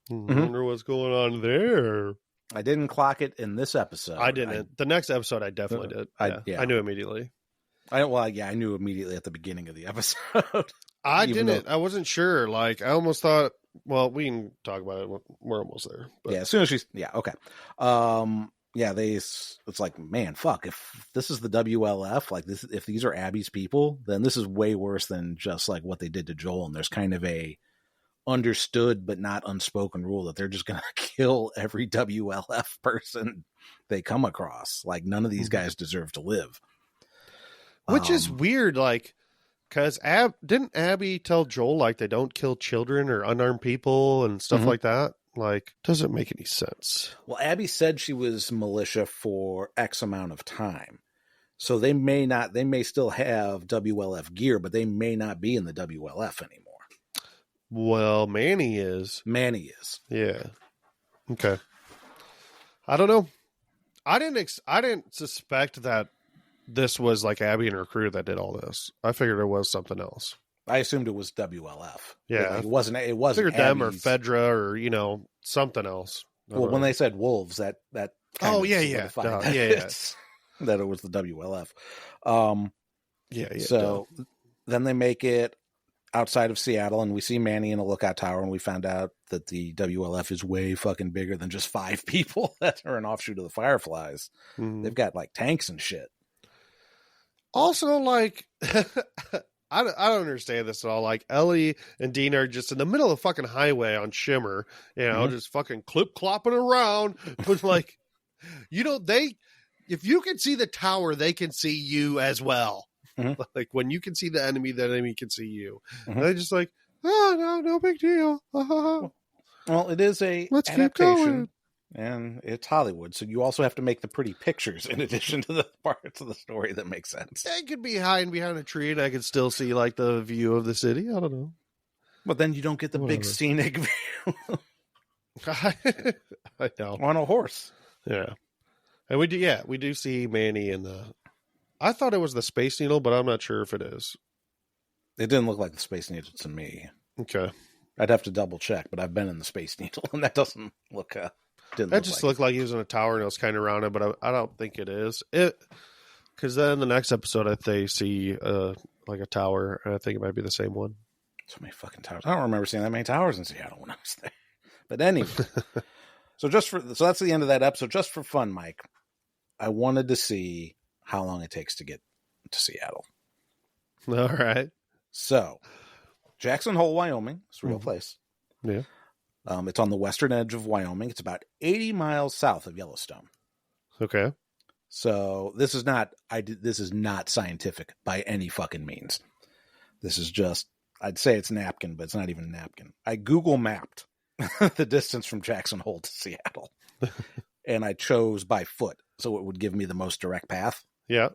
Speaker 2: Wonder what's going on there.
Speaker 1: I didn't clock it in this episode.
Speaker 2: I didn't. The next episode, I definitely did. I knew immediately.
Speaker 1: I knew immediately at the beginning of the episode.
Speaker 2: I didn't. I wasn't sure. Like, I almost thought, well, we can talk about it. We're almost there. But.
Speaker 1: Yeah, as soon as she's, okay. It's like, man, fuck, if this is the WLF, like this, if these are Abby's people, then this is way worse than just like what they did to Joel. And there's kind of a understood but not unspoken rule that they're just going to kill every WLF person they come across. Like, none of these guys deserve to live.
Speaker 2: Which is weird, like, because didn't Abby tell Joel, like, they don't kill children or unarmed people and stuff like that? Like, doesn't make any sense.
Speaker 1: Well, Abby said she was militia for X amount of time. So they may still have WLF gear, but they may not be in the WLF anymore.
Speaker 2: Well, Manny is.
Speaker 1: Yeah.
Speaker 2: Okay. I don't know. I didn't suspect that this was like Abby and her crew that did all this. I figured it was something else.
Speaker 1: I assumed it was WLF.
Speaker 2: Yeah.
Speaker 1: It wasn't. I
Speaker 2: figured them or Fedra or, something else.
Speaker 1: Well, when they said wolves, that
Speaker 2: yeah.
Speaker 1: that it was the WLF. So then they make it outside of Seattle, and we see Manny in a lookout tower, and we found out that the WLF is way fucking bigger than just 5 people that are an offshoot of the Fireflies. They've got like tanks and shit.
Speaker 2: Also, like, I don't understand this at all. Like, Ellie and Dina are just in the middle of the fucking highway on Shimmer, just fucking clip-clopping around. But, like, if you can see the tower, they can see you as well. Like, when you can see the enemy can see you. And they're just like, oh, no big deal.
Speaker 1: Well, it is a
Speaker 2: Let's
Speaker 1: adaptation.
Speaker 2: keep going.
Speaker 1: And it's Hollywood, so you also have to make the pretty pictures in addition to the parts of the story that make sense.
Speaker 2: I could be hiding behind a tree and I could still see, like, the view of the city. I don't know.
Speaker 1: But then you don't get the big scenic view.
Speaker 2: I know.
Speaker 1: On a horse.
Speaker 2: Yeah. And we do see Manny in the... I thought it was the Space Needle, but I'm not sure if it is.
Speaker 1: It didn't look like the Space Needle to me.
Speaker 2: Okay.
Speaker 1: I'd have to double check, but I've been in the Space Needle, and that doesn't look...
Speaker 2: looked like he was in a tower and it was kind of rounded, but I don't think it is. Because then the next episode, they see like a tower, and I think it might be the same one.
Speaker 1: So many fucking towers. I don't remember seeing that many towers in Seattle when I was there. But anyway, so that's the end of that episode. Just for fun, Mike, I wanted to see how long it takes to get to Seattle.
Speaker 2: All right.
Speaker 1: So Jackson Hole, Wyoming, it's a real place.
Speaker 2: Yeah.
Speaker 1: It's on the western edge of Wyoming. It's about 80 miles south of Yellowstone.
Speaker 2: Okay.
Speaker 1: So this is not scientific by any fucking means. This is just, I'd say it's napkin, but it's not even napkin. I Google mapped the distance from Jackson Hole to Seattle, and I chose by foot, so it would give me the most direct path.
Speaker 2: Yeah.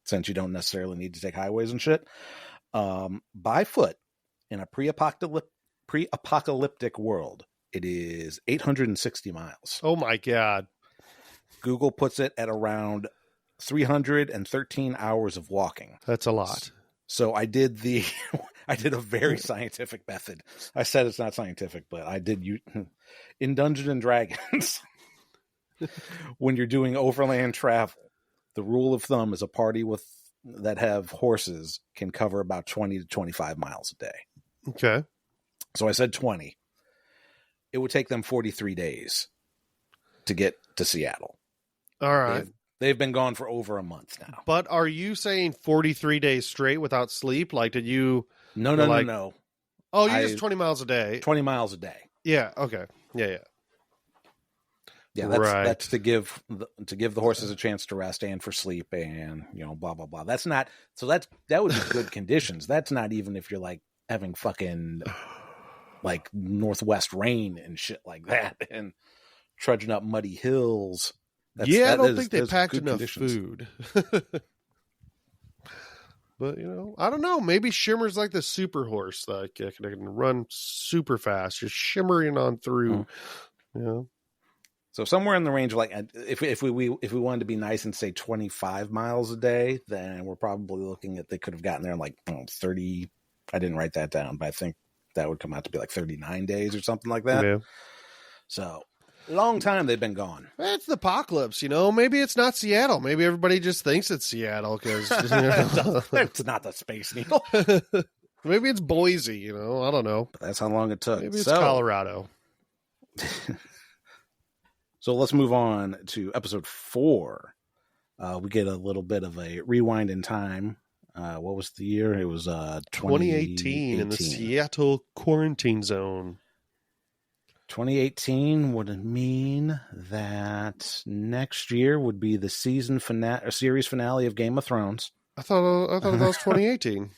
Speaker 1: Since you don't necessarily need to take highways and shit. By foot, in a pre-apocalyptic world, it is 860 miles.
Speaker 2: Oh my God.
Speaker 1: Google puts it at around 313 hours of walking.
Speaker 2: That's a lot.
Speaker 1: So I did a very scientific method. I said it's not scientific, but I did in Dungeons and Dragons. When you're doing overland travel, the rule of thumb is a party that have horses can cover about 20 to 25 miles a day.
Speaker 2: Okay.
Speaker 1: So I said 20. It would take them 43 days to get to Seattle.
Speaker 2: All right.
Speaker 1: They've been gone for over a month now.
Speaker 2: But are you saying 43 days straight without sleep? Like, did you...
Speaker 1: No.
Speaker 2: Oh, you just 20 miles a day.
Speaker 1: 20 miles a day.
Speaker 2: Yeah. Okay. Yeah.
Speaker 1: Yeah, that's to give the horses a chance to rest and for sleep and, blah, blah, blah. That would be good conditions. That's not even if you're like having fucking like northwest rain and shit like that and trudging up muddy hills.
Speaker 2: I don't think they packed enough food. But, I don't know. Maybe Shimmer's like the super horse. Like, it can run super fast, just shimmering on through,
Speaker 1: So somewhere in the range of like, if we wanted to be nice and say 25 miles a day, then we're probably looking at, they could have gotten there in like 30. I didn't write that down, but I think that would come out to be like 39 days or something like that. Yeah. So long time they've been gone.
Speaker 2: It's the apocalypse, Maybe it's not Seattle. Maybe everybody just thinks it's Seattle because
Speaker 1: it's not the Space Needle.
Speaker 2: Maybe it's Boise, I don't know.
Speaker 1: But that's how long it took.
Speaker 2: Maybe it's Colorado.
Speaker 1: So let's move on to episode 4. We get a little bit of a rewind in time. What was the year? It was
Speaker 2: 2018 in the Seattle quarantine zone.
Speaker 1: 2018 would mean that next year would be the season finale or series finale of Game of Thrones.
Speaker 2: I thought that was 2018.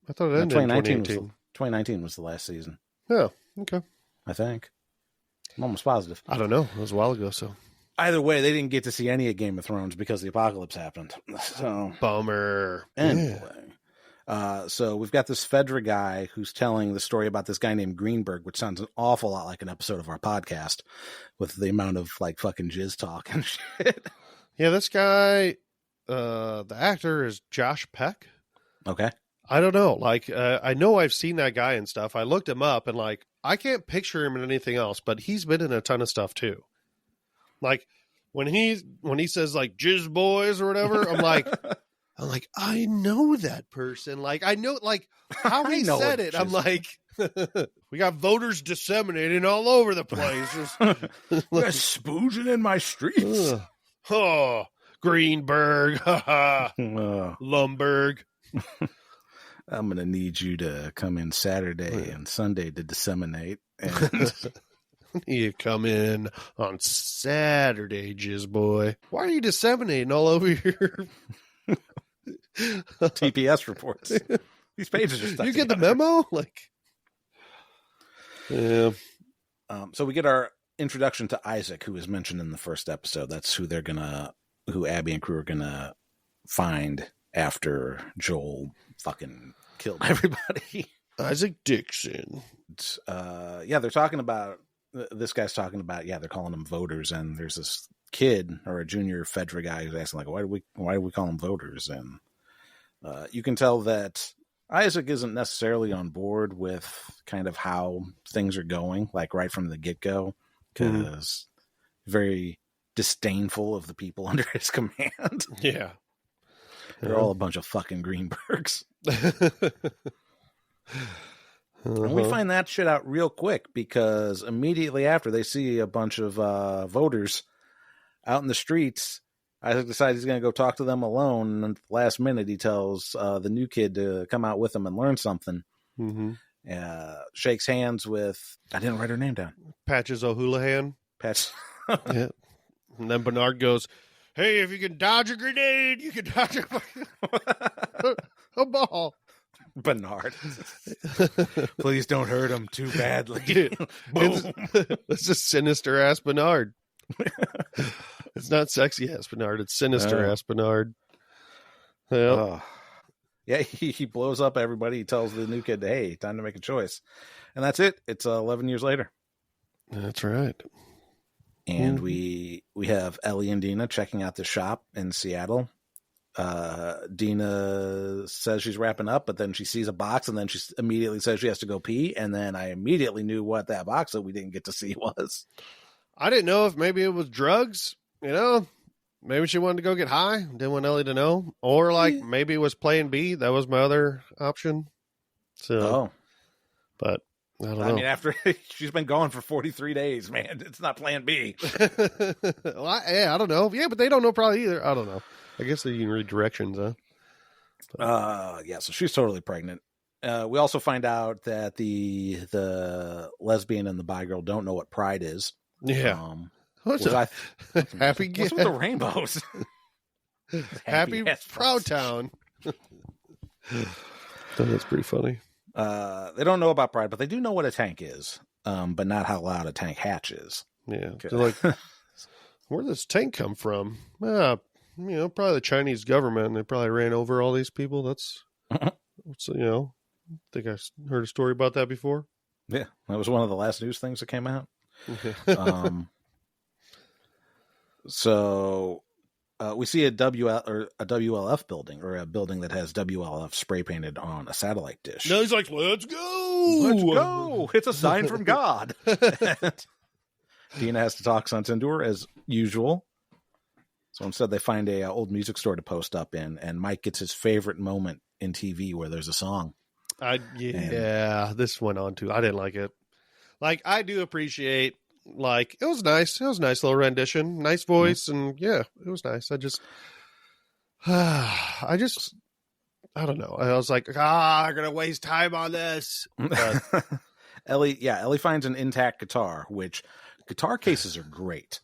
Speaker 2: I thought it ended in 2018.
Speaker 1: 2019 was the last season.
Speaker 2: Yeah, okay.
Speaker 1: I think. I'm almost positive.
Speaker 2: I don't know. It was a while ago, so.
Speaker 1: Either way, they didn't get to see any of Game of Thrones because the apocalypse happened. So
Speaker 2: bummer.
Speaker 1: Anyway. So we've got this Fedra guy who's telling the story about this guy named Greenberg, which sounds an awful lot like an episode of our podcast with the amount of like fucking jizz talk and shit.
Speaker 2: Yeah, this guy, the actor is Josh Peck.
Speaker 1: Okay.
Speaker 2: I don't know. Like, I know I've seen that guy and stuff. I looked him up and like, I can't picture him in anything else, but he's been in a ton of stuff too. Like when he says like jizz boys or whatever, I'm like, I know that person. Like, I know, like how he said it. I'm like, we got voters disseminating all over the place.
Speaker 1: They're spooging in my streets.
Speaker 2: Greenberg. Lumberg.
Speaker 1: I'm going to need you to come in Saturday and Sunday to disseminate. And
Speaker 2: you come in on Saturday, jizz boy. Why are you disseminating all over your
Speaker 1: TPS reports? These pages are stuck
Speaker 2: You get
Speaker 1: together.
Speaker 2: the memo? Like, yeah.
Speaker 1: So we get our introduction to Isaac, who is mentioned in the first episode. That's who who Abby and crew are gonna find after Joel fucking killed everybody.
Speaker 2: Isaac Dixon.
Speaker 1: They're talking about, this guy's talking about, they're calling them voters, and there's this kid or a junior Fedra guy who's asking like, why do we call them voters? And you can tell that Isaac isn't necessarily on board with kind of how things are going, like right from the get-go, because very disdainful of the people under his command.
Speaker 2: Yeah.
Speaker 1: They're all a bunch of fucking Greenbergs. And we find that shit out real quick because immediately after they see a bunch of voters out in the streets, Isaac decides he's going to go talk to them alone. And at the last minute, he tells the new kid to come out with him and learn something. Shakes hands with, I didn't write her name down.
Speaker 2: Patches O'Houlihan.
Speaker 1: Patch.
Speaker 2: Yeah. And then Bernard goes, hey, if you can dodge a grenade, you can dodge a ball.
Speaker 1: Bernard. Please don't hurt him too badly.
Speaker 2: It's a sinister ass Bernard. It's not sexy ass Bernard. It's sinister ass Bernard. Yeah.
Speaker 1: He blows up everybody. He tells the new kid, hey, time to make a choice. And that's it. It's 11 years later.
Speaker 2: That's right.
Speaker 1: And we have Ellie and Dina checking out the shop in Seattle. Dina says she's wrapping up, but then she sees a box, and then she immediately says she has to go pee. And then I immediately knew what that box that we didn't get to see was.
Speaker 2: I didn't know if maybe it was drugs, maybe she wanted to go get high. Didn't want Ellie to know. Or like maybe it was plan B. That was my other option. So, but I don't know.
Speaker 1: I mean, after she's been gone for 43 days, man, it's not plan B.
Speaker 2: Well, I don't know. Yeah, but they don't know probably either. I don't know. I guess they can read directions, huh?
Speaker 1: So she's totally pregnant. We also find out that the lesbian and the bi girl don't know what pride is.
Speaker 2: Yeah. Happy
Speaker 1: What's with the rainbows?
Speaker 2: Happy Proud Town. That's pretty funny.
Speaker 1: They don't know about pride, but they do know what a tank is, but not how loud a tank hatch is.
Speaker 2: Yeah. They're like, where'd this tank come from? probably the Chinese government. They probably ran over all these people. That's I think I heard a story about that before.
Speaker 1: Yeah, that was one of the last news things that came out. So we see a WLF building, or a building that has WLF spray painted on a satellite dish.
Speaker 2: No, he's like, let's go.
Speaker 1: Let's go. It's a sign from God. Dina has to talk sense into her as usual. So instead they find a old music store to post up in, and Mike gets his favorite moment in TV where there's a song.
Speaker 2: This went on too. I didn't like it. Like, I do appreciate, like, it was nice. It was a nice little rendition, nice voice, and yeah, it was nice. I don't know. I was like, I'm gonna waste time on this. But
Speaker 1: Ellie finds an intact guitar, which guitar cases are great,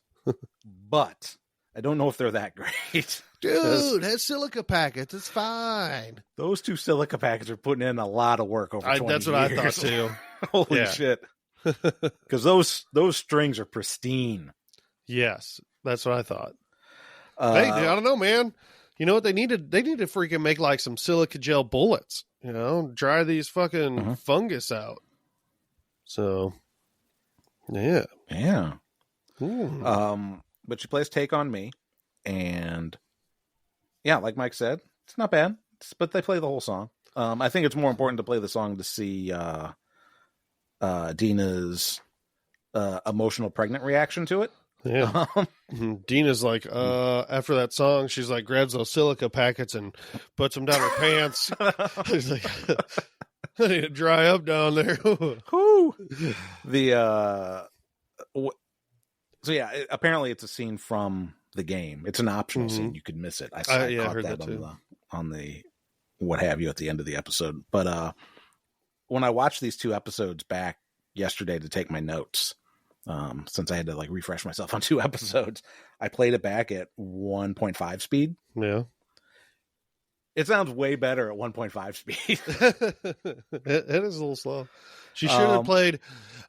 Speaker 1: but I don't know if they're that great.
Speaker 2: Dude, has silica packets. It's fine.
Speaker 1: Those two silica packets are putting in a lot of work over 20
Speaker 2: That's what
Speaker 1: years.
Speaker 2: I thought too.
Speaker 1: Holy shit. Because those strings are pristine.
Speaker 2: Yes, that's what I thought. Hey, dude, I don't know, man. You know what they needed? They need to freaking make like some silica gel bullets. Dry these fucking fungus out. So, yeah.
Speaker 1: But she plays "Take on Me," and yeah, like Mike said, it's not bad. But they play the whole song. I think it's more important to play the song to see Dina's emotional pregnant reaction to it.
Speaker 2: Yeah. Dina's like, after that song, she's like, grabs those silica packets and puts them down her pants. She's like, I need to dry up down there.
Speaker 1: So yeah, apparently it's a scene from the game. It's an optional scene. You could miss it. I caught
Speaker 2: heard
Speaker 1: that
Speaker 2: too.
Speaker 1: on the what have you at the end of the episode. But when I watched these two episodes back yesterday to take my notes, since I had to like refresh myself on two episodes, I played it back at 1.5 speed.
Speaker 2: Yeah.
Speaker 1: It sounds way better at 1.5 speed.
Speaker 2: It is a little slow. She should have played,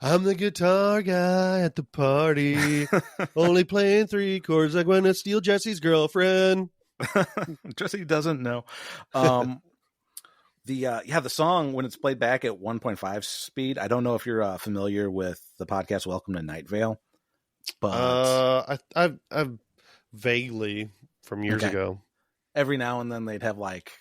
Speaker 2: I'm the guitar guy at the party, only playing 3 chords like when I steal Jesse's girlfriend.
Speaker 1: Jesse doesn't know. The song, when it's played back at 1.5 speed, I don't know if you're familiar with the podcast Welcome to Night Vale, but
Speaker 2: I've vaguely from years ago.
Speaker 1: Every now and then they'd have like,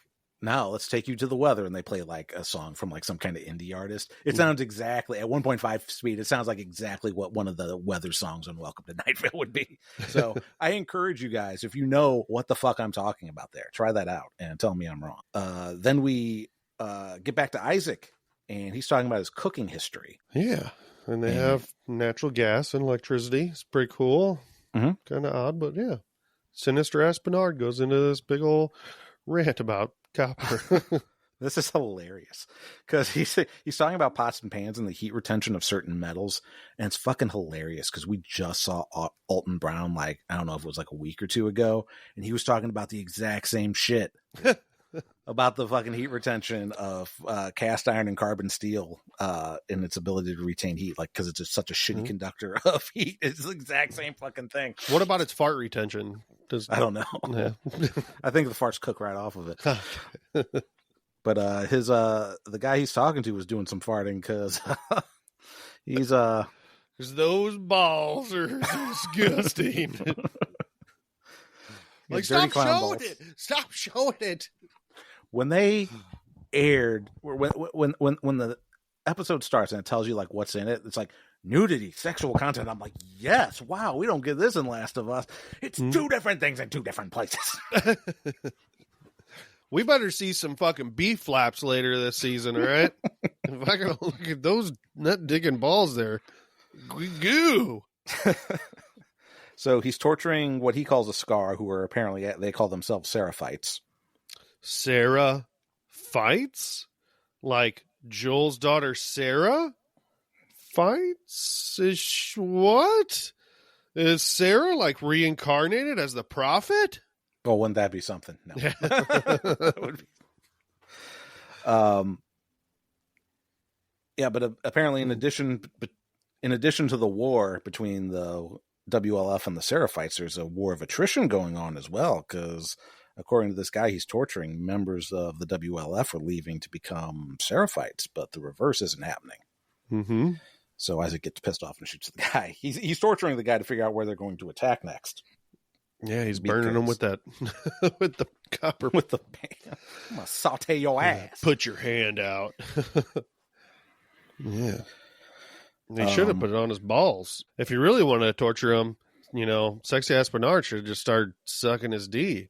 Speaker 1: now let's take you to the weather, and they play like a song from like some kind of indie artist. It sounds exactly at 1.5 speed. It sounds like exactly what one of the weather songs on Welcome to Night Vale would be. So I encourage you guys, if you know what the fuck I'm talking about there, try that out and tell me I'm wrong. Then we get back to Isaac, and he's talking about his cooking history.
Speaker 2: Yeah. And they have natural gas and electricity. It's pretty cool. Kind of odd, but yeah. Sinister Aspinard goes into this big old rant about copper.
Speaker 1: This is hilarious because he's talking about pots and pans and the heat retention of certain metals, and it's fucking hilarious because we just saw Alton Brown, like, I don't know if it was like a week or two ago, and he was talking about the exact same shit about the fucking heat retention of cast iron and carbon steel and its ability to retain heat, like, because it's just such a shitty conductor of heat. It's the exact same fucking thing.
Speaker 2: What about its fart retention?
Speaker 1: I don't know. Yeah. I think the farts cook right off of it. But the guy he's talking to was doing some farting because he's
Speaker 2: those balls are disgusting. Like, stop showing it. Stop showing it.
Speaker 1: When they aired, when the episode starts and it tells you like what's in it, it's like nudity, sexual content. I'm like, yes, wow, we don't get this in Last of Us. It's 2 different things in 2 different places.
Speaker 2: We better see some fucking beef flaps later this season, all right? If I can look at those nut digging balls there. Goo.
Speaker 1: So he's torturing what he calls a scar, who are apparently, they call themselves Seraphites.
Speaker 2: Sarah fights? Like Joel's daughter Sarah fights? What? Is Sarah like reincarnated as the prophet?
Speaker 1: Oh, wouldn't that be something? No. Would be. Yeah, but apparently in addition to the war between the WLF and the Seraphites, there's a war of attrition going on as well, because according to this guy he's torturing, members of the WLF are leaving to become Seraphites, but the reverse isn't happening.
Speaker 2: Mm-hmm.
Speaker 1: So Isaac gets pissed off and shoots the guy. He's torturing the guy to figure out where they're going to attack next.
Speaker 2: Yeah, he's burning them with that, with the copper.
Speaker 1: With the, I'm gonna saute your ass.
Speaker 2: Put your hand out. Yeah. He should have put it on his balls. If you really wanted to torture him, sexy ass Bernard should have just started sucking his D.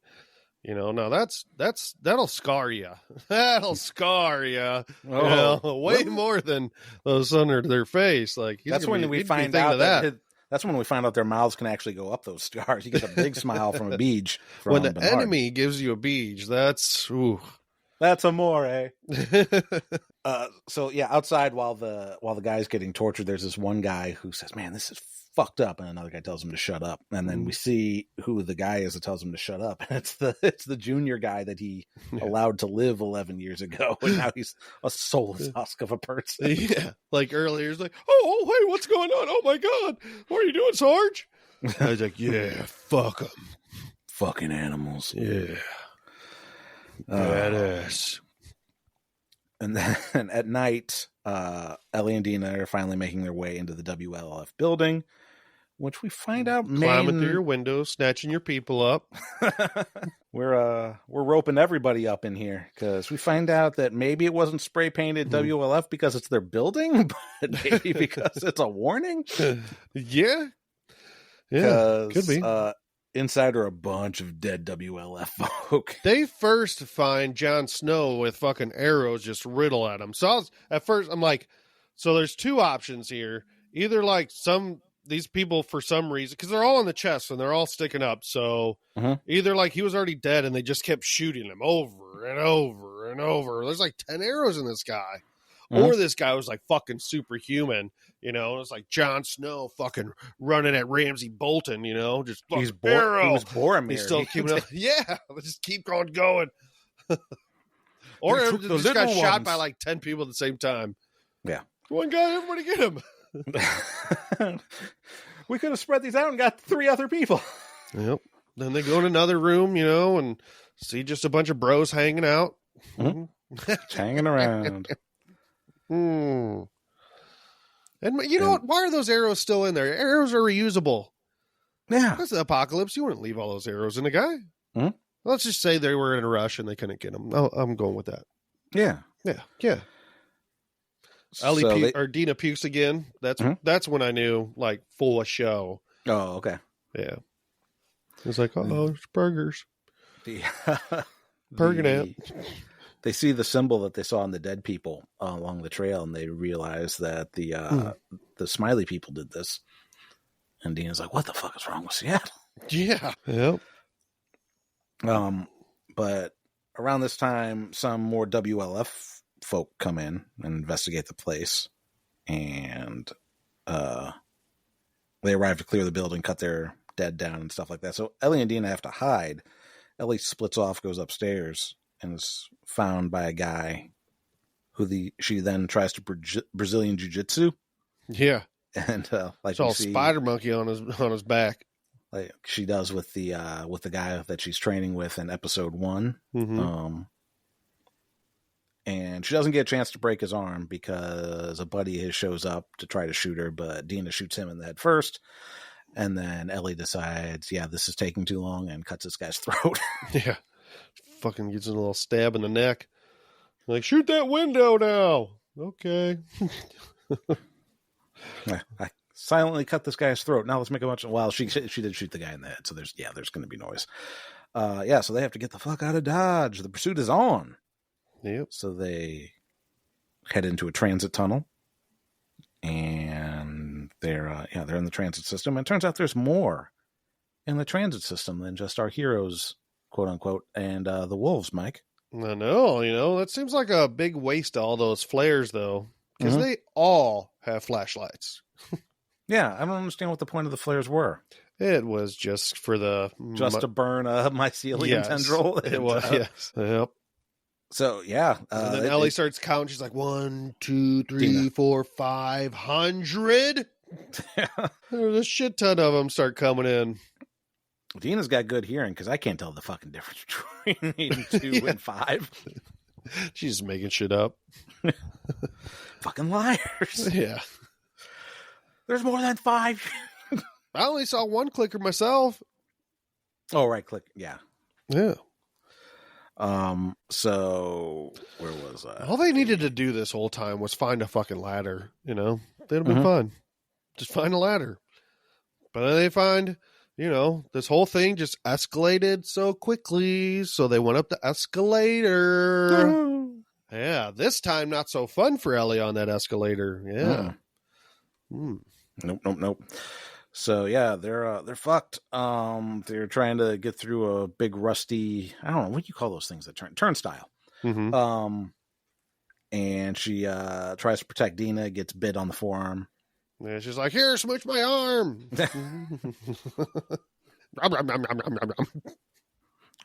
Speaker 2: Now that'll scar you. That'll scar you. Way more than those under their face. Like
Speaker 1: that's when we find out that's when we find out their mouths can actually go up those scars. You get a big smile from a beej.
Speaker 2: When the enemy gives you a beej,
Speaker 1: that's amore. So yeah, outside while the guy's getting tortured, there's this one guy who says, "Man, this is fucked up," and another guy tells him to shut up. And then we see who the guy is that tells him to shut up, and it's the junior guy that he allowed to live 11 years ago, and now he's a soulless husk of a person.
Speaker 2: Yeah, like earlier, he's like, "Oh, hey, what's going on? Oh my god, what are you doing, Sarge?" I was like, "Yeah, fuck them,
Speaker 1: fucking animals."
Speaker 2: Yeah, badass.
Speaker 1: And then at night, Ellie and Dina are finally making their way into the WLF building, which we find out
Speaker 2: climbing through your window, snatching your people up.
Speaker 1: We're roping everybody up in here because we find out that maybe it wasn't spray painted WLF because it's their building, but maybe because it's a warning.
Speaker 2: Yeah, could be.
Speaker 1: Inside are a bunch of dead WLF folk.
Speaker 2: They first find Jon Snow with fucking arrows just riddle at him. So at first I'm like, so there's two options here. Either like these people for some reason, because they're all on the chest and they're all sticking up. So either like he was already dead and they just kept shooting him over and over and over. There's like 10 arrows in this guy. Or this guy was like fucking superhuman, it's like Jon Snow fucking running at Ramsay Bolton, just fucking
Speaker 1: he was Boromir.
Speaker 2: He's still keeping up. Yeah, let's just keep going. Or this got shot by like 10 people at the same time.
Speaker 1: Yeah.
Speaker 2: One guy, everybody get him.
Speaker 1: We could have spread these out and got 3 other people.
Speaker 2: Yep. Then they go in another room, and see just a bunch of bros hanging out.
Speaker 1: Just hanging around.
Speaker 2: And you know what? Why are those arrows still in there? Arrows are reusable.
Speaker 1: Yeah.
Speaker 2: That's the apocalypse. You wouldn't leave all those arrows in a guy. Let's just say they were in a rush and they couldn't get them. I'm going with that.
Speaker 1: Yeah.
Speaker 2: Yeah. Ellie or Dina pukes again. That's when I knew, like, full of show.
Speaker 1: Oh, okay.
Speaker 2: Yeah. It's like, there's burgers.
Speaker 1: They see the symbol that they saw on the dead people along the trail, and they realize that the smiley people did this. And Dina's like, "What the fuck is wrong with Seattle?"
Speaker 2: Yeah. Yep.
Speaker 1: But around this time, some more WLF folk come in and investigate the place, and they arrive to clear the building, cut their dead down, and stuff like that. So Ellie and Dina have to hide. Ellie splits off, goes upstairs, and is found by a guy who she then tries to Brazilian jiu-jitsu.
Speaker 2: Yeah.
Speaker 1: And like
Speaker 2: it's all spider monkey on his back.
Speaker 1: Like she does with the guy that she's training with in episode 1. And she doesn't get a chance to break his arm because a buddy of his shows up to try to shoot her, but Dina shoots him in the head first. And then Ellie decides, this is taking too long, and cuts this guy's throat.
Speaker 2: Yeah. Fucking gets a little stab in the neck. Like, shoot that window now. Okay.
Speaker 1: I silently cut this guy's throat. Now let's make a bunch of... Well, she did shoot the guy in the head, so there's going to be noise. So they have to get the fuck out of Dodge. The pursuit is on.
Speaker 2: Yep.
Speaker 1: So they head into a transit tunnel, and they're in the transit system. And it turns out there's more in the transit system than just our heroes, quote unquote, and the wolves, Mike.
Speaker 2: I know, that seems like a big waste of all those flares, though, because they all have flashlights.
Speaker 1: Yeah, I don't understand what the point of the flares were.
Speaker 2: It was just for
Speaker 1: to burn a mycelium tendril.
Speaker 2: It was, yes. Yep.
Speaker 1: So, yeah.
Speaker 2: And then Ellie starts counting. She's like, 1, 2, 3, 4, 500. There's a shit ton of them start coming in.
Speaker 1: Dina's got good hearing because I can't tell the fucking difference between 2 and 5.
Speaker 2: She's just making shit up.
Speaker 1: Fucking liars.
Speaker 2: Yeah.
Speaker 1: There's more than 5.
Speaker 2: I only saw one clicker myself.
Speaker 1: Oh, right. Click. Yeah.
Speaker 2: Yeah.
Speaker 1: So where was I?
Speaker 2: All they needed to do this whole time was find a fucking ladder, you know? That'd have been fun. Just find a ladder. But then they find, you know, this whole thing just escalated so quickly. So they went up the escalator. Yeah. This time, not so fun for Ellie on that escalator. Yeah.
Speaker 1: Nope. So yeah, they're fucked. They're trying to get through a big rusty, I don't know, what do you call those things that turnstile.
Speaker 2: Mm-hmm.
Speaker 1: And she tries to protect Dina, gets bit on the forearm.
Speaker 2: Yeah, she's like, "Here, smooch my arm."
Speaker 1: It's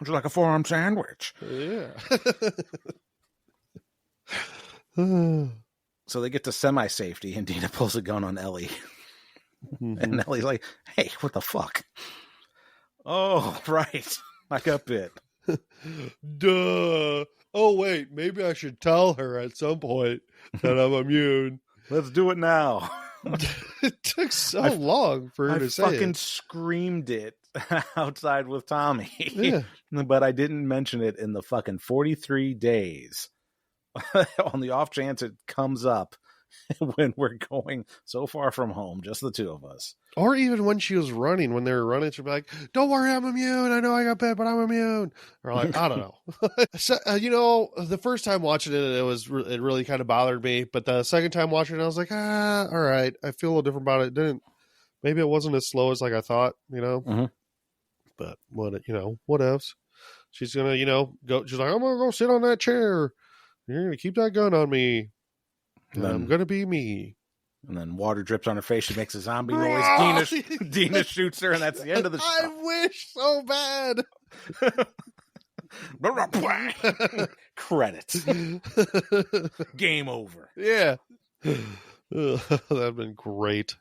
Speaker 1: like a forearm sandwich.
Speaker 2: Yeah.
Speaker 1: So they get to semi-safety, and Dina pulls a gun on Ellie. And Ellie's like, "Hey, what the fuck?" Oh, right. I got bit.
Speaker 2: Duh. Oh, wait. Maybe I should tell her at some point that I'm immune.
Speaker 1: Let's do it now.
Speaker 2: It took so long for her to say it.
Speaker 1: I fucking screamed it outside with Tommy.
Speaker 2: Yeah.
Speaker 1: But I didn't mention it in the fucking 43 days. On the off chance it comes up when we're going so far from home, just the two of us.
Speaker 2: Or even when she was running, when they were running, she'd be like, "Don't worry, I'm immune. I know I got bit, but I'm immune." Or like, I don't know. So, you know, the first time watching it, it really kind of bothered me. But the second time watching it, I was like, all right. I feel a little different about it. Maybe it wasn't as slow as like I thought, you know.
Speaker 1: Mm-hmm.
Speaker 2: But what else? She's gonna, go. She's like, "I'm gonna go sit on that chair. You're gonna keep that gun on me. I'm gonna be me."
Speaker 1: And then water drips on her face. She makes a zombie noise. Dina shoots her, and that's the end of the show.
Speaker 2: I wish so bad.
Speaker 1: Credits. Game over.
Speaker 2: Yeah. That'd been great.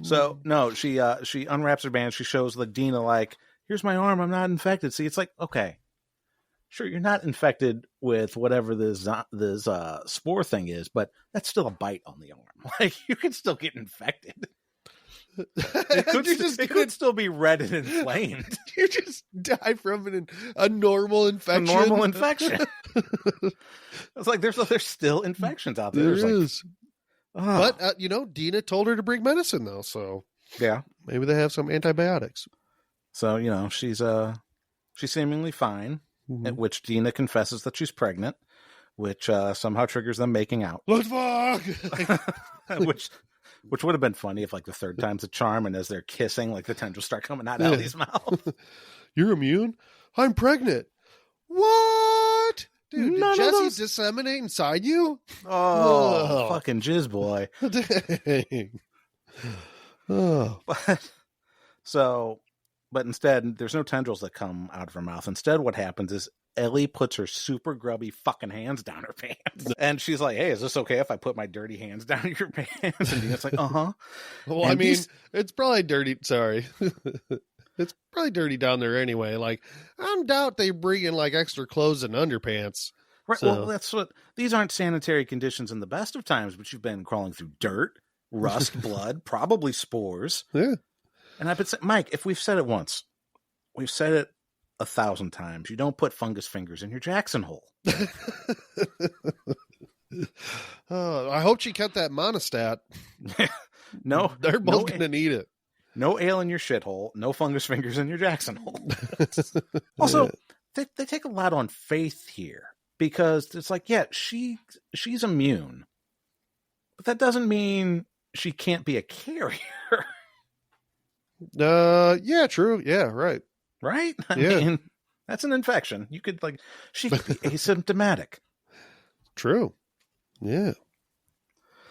Speaker 1: So no, she unwraps her band. She shows Dina like, "Here's my arm. I'm not infected." See, it's like, okay, sure, you're not infected with whatever this spore thing is, but that's still a bite on the arm. Like, you can still get infected. It could still be red and inflamed.
Speaker 2: You just die from a normal infection.
Speaker 1: A normal infection. It's like there's still infections out there.
Speaker 2: There is. Like, but Dina told her to bring medicine though, so
Speaker 1: yeah,
Speaker 2: maybe they have some antibiotics.
Speaker 1: So she's seemingly fine.
Speaker 2: Mm-hmm.
Speaker 1: At which Dina confesses that she's pregnant, which somehow triggers them making out.
Speaker 2: Let's fuck.
Speaker 1: which would have been funny if like the third time's a charm, and as they're kissing, like the tendrils start coming out of Ellie's mouth.
Speaker 2: You're immune? I'm pregnant. What? Dude, did Jesse disseminate inside you?
Speaker 1: Oh, fucking jizz boy.
Speaker 2: Dang. Oh.
Speaker 1: But instead, there's no tendrils that come out of her mouth. Instead, what happens is Ellie puts her super grubby fucking hands down her pants. And she's like, "Hey, is this okay if I put my dirty hands down your pants?" And Dina's like, "Uh-huh."
Speaker 2: Well, and it's probably dirty. Sorry. It's probably dirty down there anyway. Like, I doubt they bring in like extra clothes and underpants.
Speaker 1: Right.
Speaker 2: So.
Speaker 1: Well, these aren't sanitary conditions in the best of times, but you've been crawling through dirt, rust, blood, probably spores.
Speaker 2: Yeah.
Speaker 1: And I've been saying, Mike, if we've said it once, we've said it 1,000 times. You don't put fungus fingers in your Jackson hole.
Speaker 2: I hope she kept that monostat.
Speaker 1: No,
Speaker 2: they're both going to need it.
Speaker 1: No ale in your shithole. No fungus fingers in your Jackson hole. Also, they take a lot on faith here because it's like, yeah, she's immune, but that doesn't mean she can't be a carrier.
Speaker 2: Yeah, true. Yeah, right.
Speaker 1: Right? I mean, that's an infection. You could she could be asymptomatic.
Speaker 2: True. Yeah.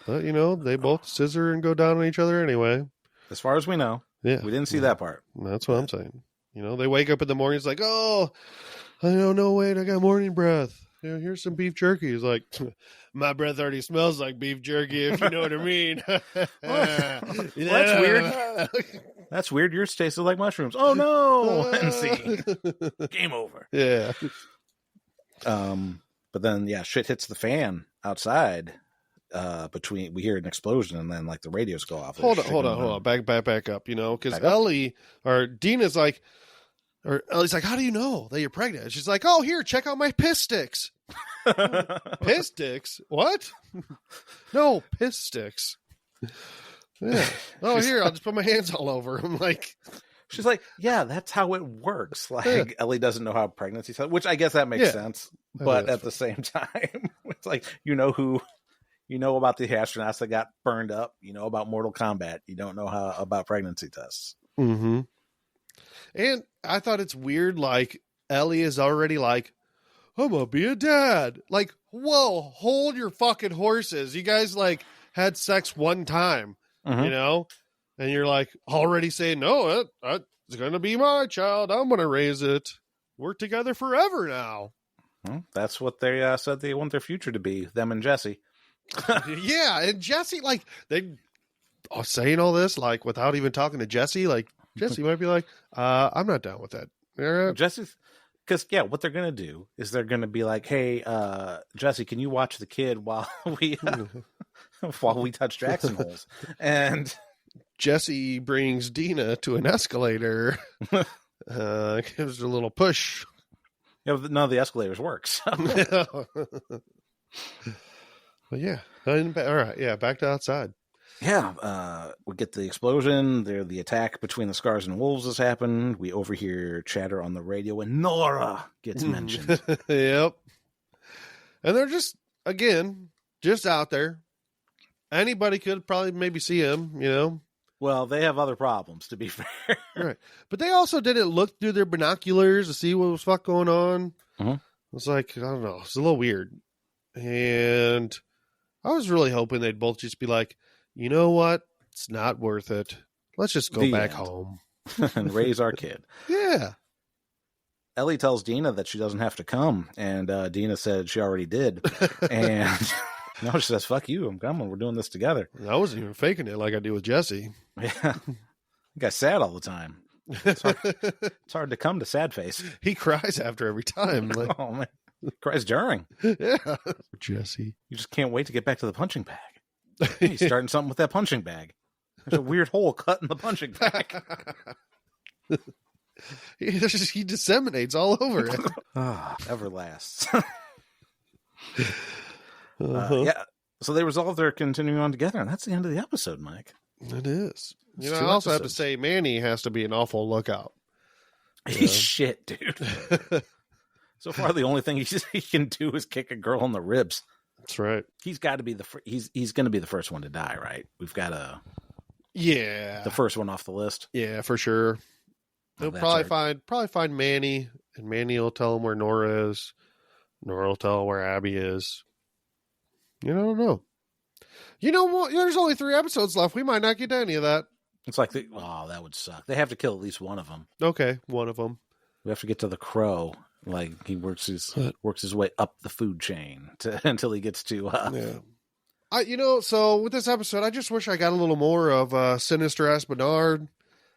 Speaker 2: But they both scissor and go down on each other anyway.
Speaker 1: As far as we know.
Speaker 2: Yeah.
Speaker 1: We didn't see that part.
Speaker 2: That's what I'm saying. They wake up in the morning, it's like, "Oh, I don't know, wait, I got morning breath." Yeah, here's some beef jerky. He's like, my breath already smells like beef jerky, if you know what I mean.
Speaker 1: Well, that's weird. That's weird. Yours tasted like mushrooms. Oh no! And see, game over.
Speaker 2: Yeah.
Speaker 1: But then shit hits the fan outside. We hear an explosion, and then like the radios go off.
Speaker 2: Hold on. Back up. You know, because Ellie or Dina's like. Or Ellie's like, how do you know that you're pregnant? She's like, oh, here, check out my piss sticks. Piss sticks? What? No, piss sticks. Yeah. Oh, here, I'll just put my hands all over. I'm like...
Speaker 1: She's like, yeah, that's how it works. Like, Ellie doesn't know how pregnancy starts, which I guess that makes sense. But at the same time, it's like, you know about the astronauts that got burned up. You know about Mortal Kombat. You don't know about pregnancy tests.
Speaker 2: Mm-hmm. And I thought it's weird, like, Ellie is already like, I'm gonna be a dad. Like, whoa, hold your fucking horses. You guys, like, had sex one time, you know? And you're, like, already saying, no, it's gonna be my child. I'm gonna raise it. We're together forever now.
Speaker 1: Well, that's what they said they want their future to be, them and Jesse.
Speaker 2: Yeah, and Jesse, like, they are saying all this, like, without even talking to Jesse, like, Jesse might be like, I'm not down with that.
Speaker 1: Jesse's, because what they're gonna do is they're gonna be like, hey, Jesse, can you watch the kid while we touch Jackson holes? And
Speaker 2: Jesse brings Dina to an escalator, gives her a little push.
Speaker 1: None of the escalators work. So.
Speaker 2: But yeah, all right, yeah, back to outside.
Speaker 1: Yeah, we get the explosion. The attack between the Scars and Wolves has happened. We overhear chatter on the radio, and Nora gets mentioned.
Speaker 2: Yep. And they're just out there. Anybody could probably maybe see him, you know.
Speaker 1: Well, they have other problems, to be fair.
Speaker 2: Right. But they also didn't look through their binoculars to see what was going on.
Speaker 1: Mm-hmm.
Speaker 2: It was like, I don't know, it's a little weird. And I was really hoping they'd both just be like, you know what? It's not worth it. Let's just go back home.
Speaker 1: And raise our kid.
Speaker 2: Yeah.
Speaker 1: Ellie tells Dina that she doesn't have to come. And Dina said she already did. And no, she says, fuck you. I'm coming. We're doing this together.
Speaker 2: I wasn't even faking it like I do with Jesse.
Speaker 1: Yeah. You got sad all the time. It's hard to come to sad face.
Speaker 2: He cries after every time. Like,
Speaker 1: oh, man. He cries during.
Speaker 2: Yeah. Jesse.
Speaker 1: You just can't wait to get back to the punching bag. He's starting something with that punching bag. There's a weird hole cut in the punching bag.
Speaker 2: He disseminates all over it.
Speaker 1: Everlasts. Yeah. So they resolve their continuing on together, and that's the end of the episode, Mike.
Speaker 2: It is. You know, I also have to say Manny has to be an awful lookout.
Speaker 1: He's shit, dude. So far, the only thing he can do is kick a girl in the ribs.
Speaker 2: That's right.
Speaker 1: He's got to be he's going to be the first one to die, right? We've got the first one off the list.
Speaker 2: Yeah, for sure. They'll probably find Manny, and Manny will tell him where Nora is. Nora will tell him where Abby is. You don't know. You know what? There's only 3 episodes left. We might not get to any of that.
Speaker 1: It's like that would suck. They have to kill at least one of them.
Speaker 2: Okay, one of them.
Speaker 1: We have to get to the Crow. Like he works his way up the food chain until he gets to.
Speaker 2: Yeah. So with this episode, I just wish I got a little more of Sinister S. Bernard.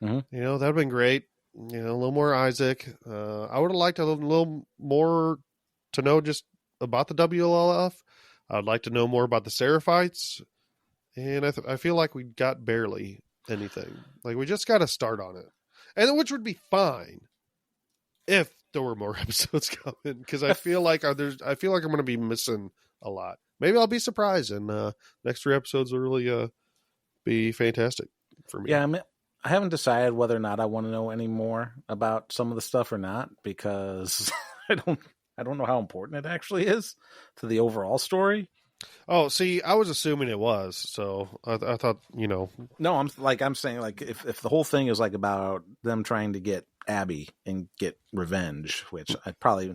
Speaker 1: Mm-hmm.
Speaker 2: You know, that'd been great. You know, a little more Isaac. I would have liked a little more to know just about the WLF. I'd like to know more about the Seraphites. And I feel like we got barely anything. Like we just got to start on it, and which would be fine if there were more episodes coming, because I feel like I'm going to be missing a lot. Maybe I'll be surprised, and next 3 episodes will really be fantastic for me.
Speaker 1: Yeah, I haven't decided whether or not I want to know any more about some of the stuff or not, because I don't know how important it actually is to the overall story.
Speaker 2: Oh, see, I was assuming it was, so I thought, you know.
Speaker 1: No, I'm saying like if the whole thing is like about them trying to get Abby and get revenge, which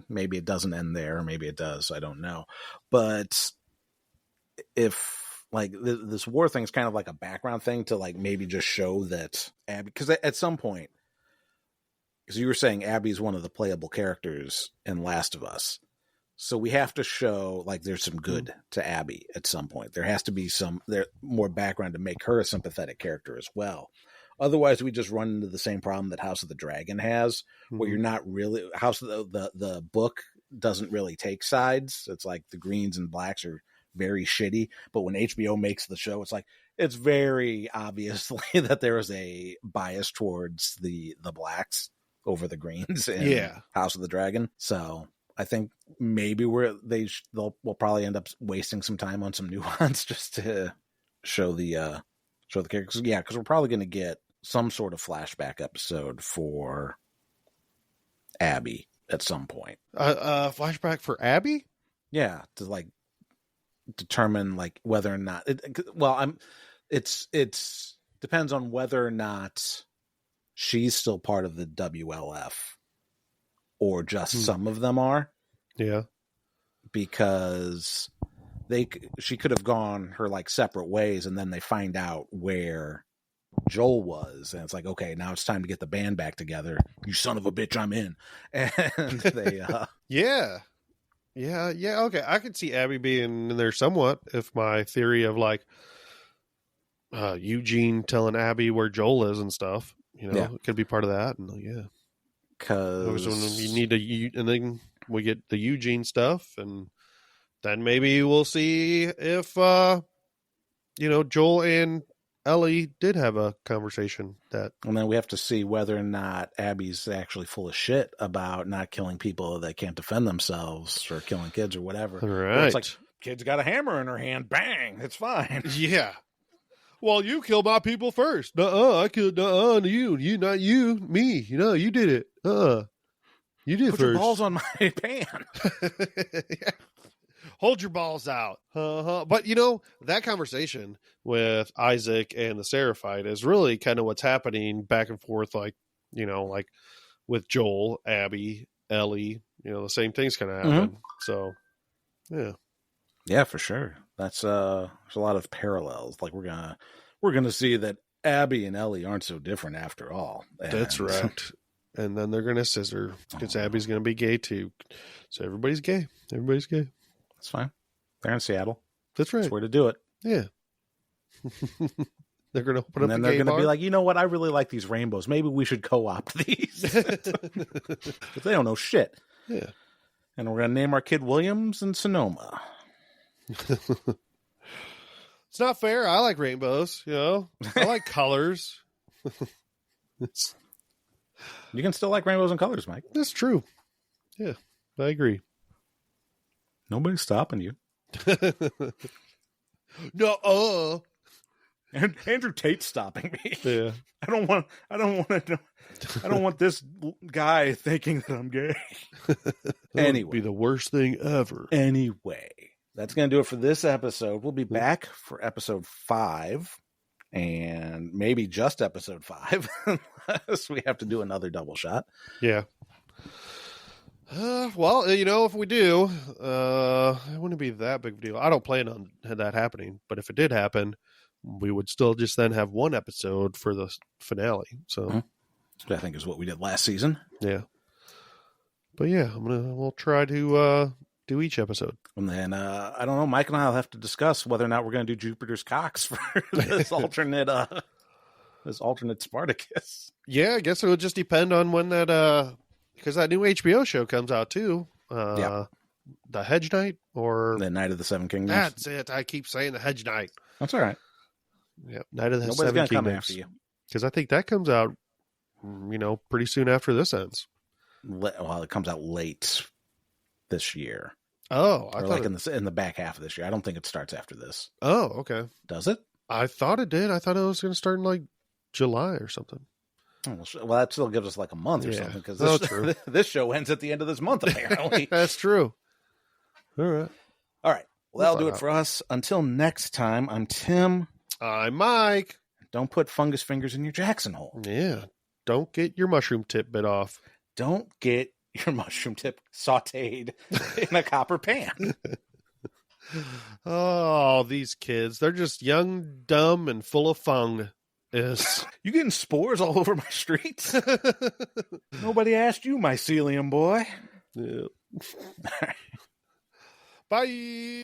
Speaker 1: maybe it doesn't end there, or maybe it does, I don't know. But if like this war thing is kind of like a background thing to like maybe just show that Abby, because at some point, because you were saying Abby's one of the playable characters in Last of Us, So we have to show like there's some good to Abby at some point. There has to be more background to make her a sympathetic character as well. Otherwise, we just run into the same problem that House of the Dragon has, where you're not really House of the book doesn't really take sides. It's like the greens and blacks are very shitty, but when HBO makes the show, it's like it's very obviously that there is a bias towards the blacks over the greens in House of the Dragon. So I think maybe we'll probably end up wasting some time on some nuance just to show the characters. Yeah, because we're probably going to get some sort of flashback episode for Abby at some point.
Speaker 2: Flashback for Abby?
Speaker 1: Yeah, to like determine like whether or not it's depends on whether or not she's still part of the WLF or just some of them are.
Speaker 2: Yeah.
Speaker 1: Because she could have gone her like separate ways, and then they find out where Joel was, and it's like, okay, now it's time to get the band back together. You son of a bitch, I'm in. And they
Speaker 2: yeah, okay, I could see Abby being in there somewhat if my theory of like Eugene telling Abby where Joel is and stuff, it could be part of that. And because you need and then we get the Eugene stuff, and then maybe we'll see if Joel and Ellie did have a conversation
Speaker 1: and then we have to see whether or not Abby's actually full of shit about not killing people that can't defend themselves or killing kids or whatever.
Speaker 2: Right.
Speaker 1: It's like, kid's got a hammer in her hand. Bang. It's fine.
Speaker 2: Yeah. Well, you killed my people first. I killed you, not you, me. You did it. You did
Speaker 1: Put
Speaker 2: first.
Speaker 1: your balls on my pan.
Speaker 2: Yeah. Hold your balls out. But, that conversation with Isaac and the Seraphite is really kind of what's happening back and forth, like with Joel, Abby, Ellie, the same things kind of happen. Mm-hmm. So, yeah.
Speaker 1: Yeah, for sure. That's there's a lot of parallels. Like we're gonna see that Abby and Ellie aren't so different after all.
Speaker 2: That's right. And then they're gonna scissor because Abby's gonna be gay too. So everybody's gay. Everybody's gay.
Speaker 1: That's fine. They're in Seattle.
Speaker 2: That's right.
Speaker 1: That's where to do it.
Speaker 2: Yeah. They're going to open up
Speaker 1: and then they're going to be like, you know what? I really like these rainbows. Maybe we should co-opt these. But they don't know shit.
Speaker 2: Yeah.
Speaker 1: And we're going to name our kid Williams and Sonoma.
Speaker 2: It's not fair. I like rainbows. I like colors.
Speaker 1: You can still like rainbows and colors, Mike.
Speaker 2: That's true. Yeah, I agree.
Speaker 1: Nobody's stopping you.
Speaker 2: No,
Speaker 1: and Andrew Tate's stopping me.
Speaker 2: Yeah.
Speaker 1: I don't want this guy thinking that I'm gay.
Speaker 2: Anyway, would be the worst thing ever.
Speaker 1: Anyway, that's going to do it for this episode. We'll be back for episode 5 and maybe just episode 5 unless we have to do another double shot.
Speaker 2: Yeah. Well, if we do, it wouldn't be that big of a deal. I don't plan on that happening, but if it did happen, we would still just then have one episode for the finale. So
Speaker 1: I think is what we did last season.
Speaker 2: Yeah. But yeah, we'll try to do each episode.
Speaker 1: And then I don't know, Mike and I'll have to discuss whether or not we're going to do Jupiter's Cox for this alternate Spartacus.
Speaker 2: Yeah, I guess it would just depend on when that because that new HBO show comes out too. The Hedge Knight or
Speaker 1: the Night of the Seven Kingdoms.
Speaker 2: That's it. I keep saying the Hedge Knight.
Speaker 1: That's all right.
Speaker 2: Yeah, Night of the
Speaker 1: Nobody's
Speaker 2: Seven
Speaker 1: gonna
Speaker 2: Kingdoms.
Speaker 1: come after you
Speaker 2: because I think that comes out, pretty soon after this ends.
Speaker 1: Well, it comes out late this year.
Speaker 2: Oh, I thought
Speaker 1: in the back half of this year. I don't think it starts after this.
Speaker 2: Oh, okay.
Speaker 1: Does it?
Speaker 2: I thought it did. I thought it was going to start in like July or something.
Speaker 1: Well, that still gives us like a month or something because this show ends at the end of this month, apparently.
Speaker 2: That's true. All right.
Speaker 1: Well, that'll do it for us. Until next time, I'm Tim.
Speaker 2: I'm Mike.
Speaker 1: Don't put fungus fingers in your Jackson hole.
Speaker 2: Yeah. Don't get your mushroom tip bit off.
Speaker 1: Don't get your mushroom tip sauteed in a copper pan.
Speaker 2: Oh, these kids. They're just young, dumb, and full of fun. Yes.
Speaker 1: You getting spores all over my streets? Nobody asked you, mycelium boy.
Speaker 2: Yeah. Bye.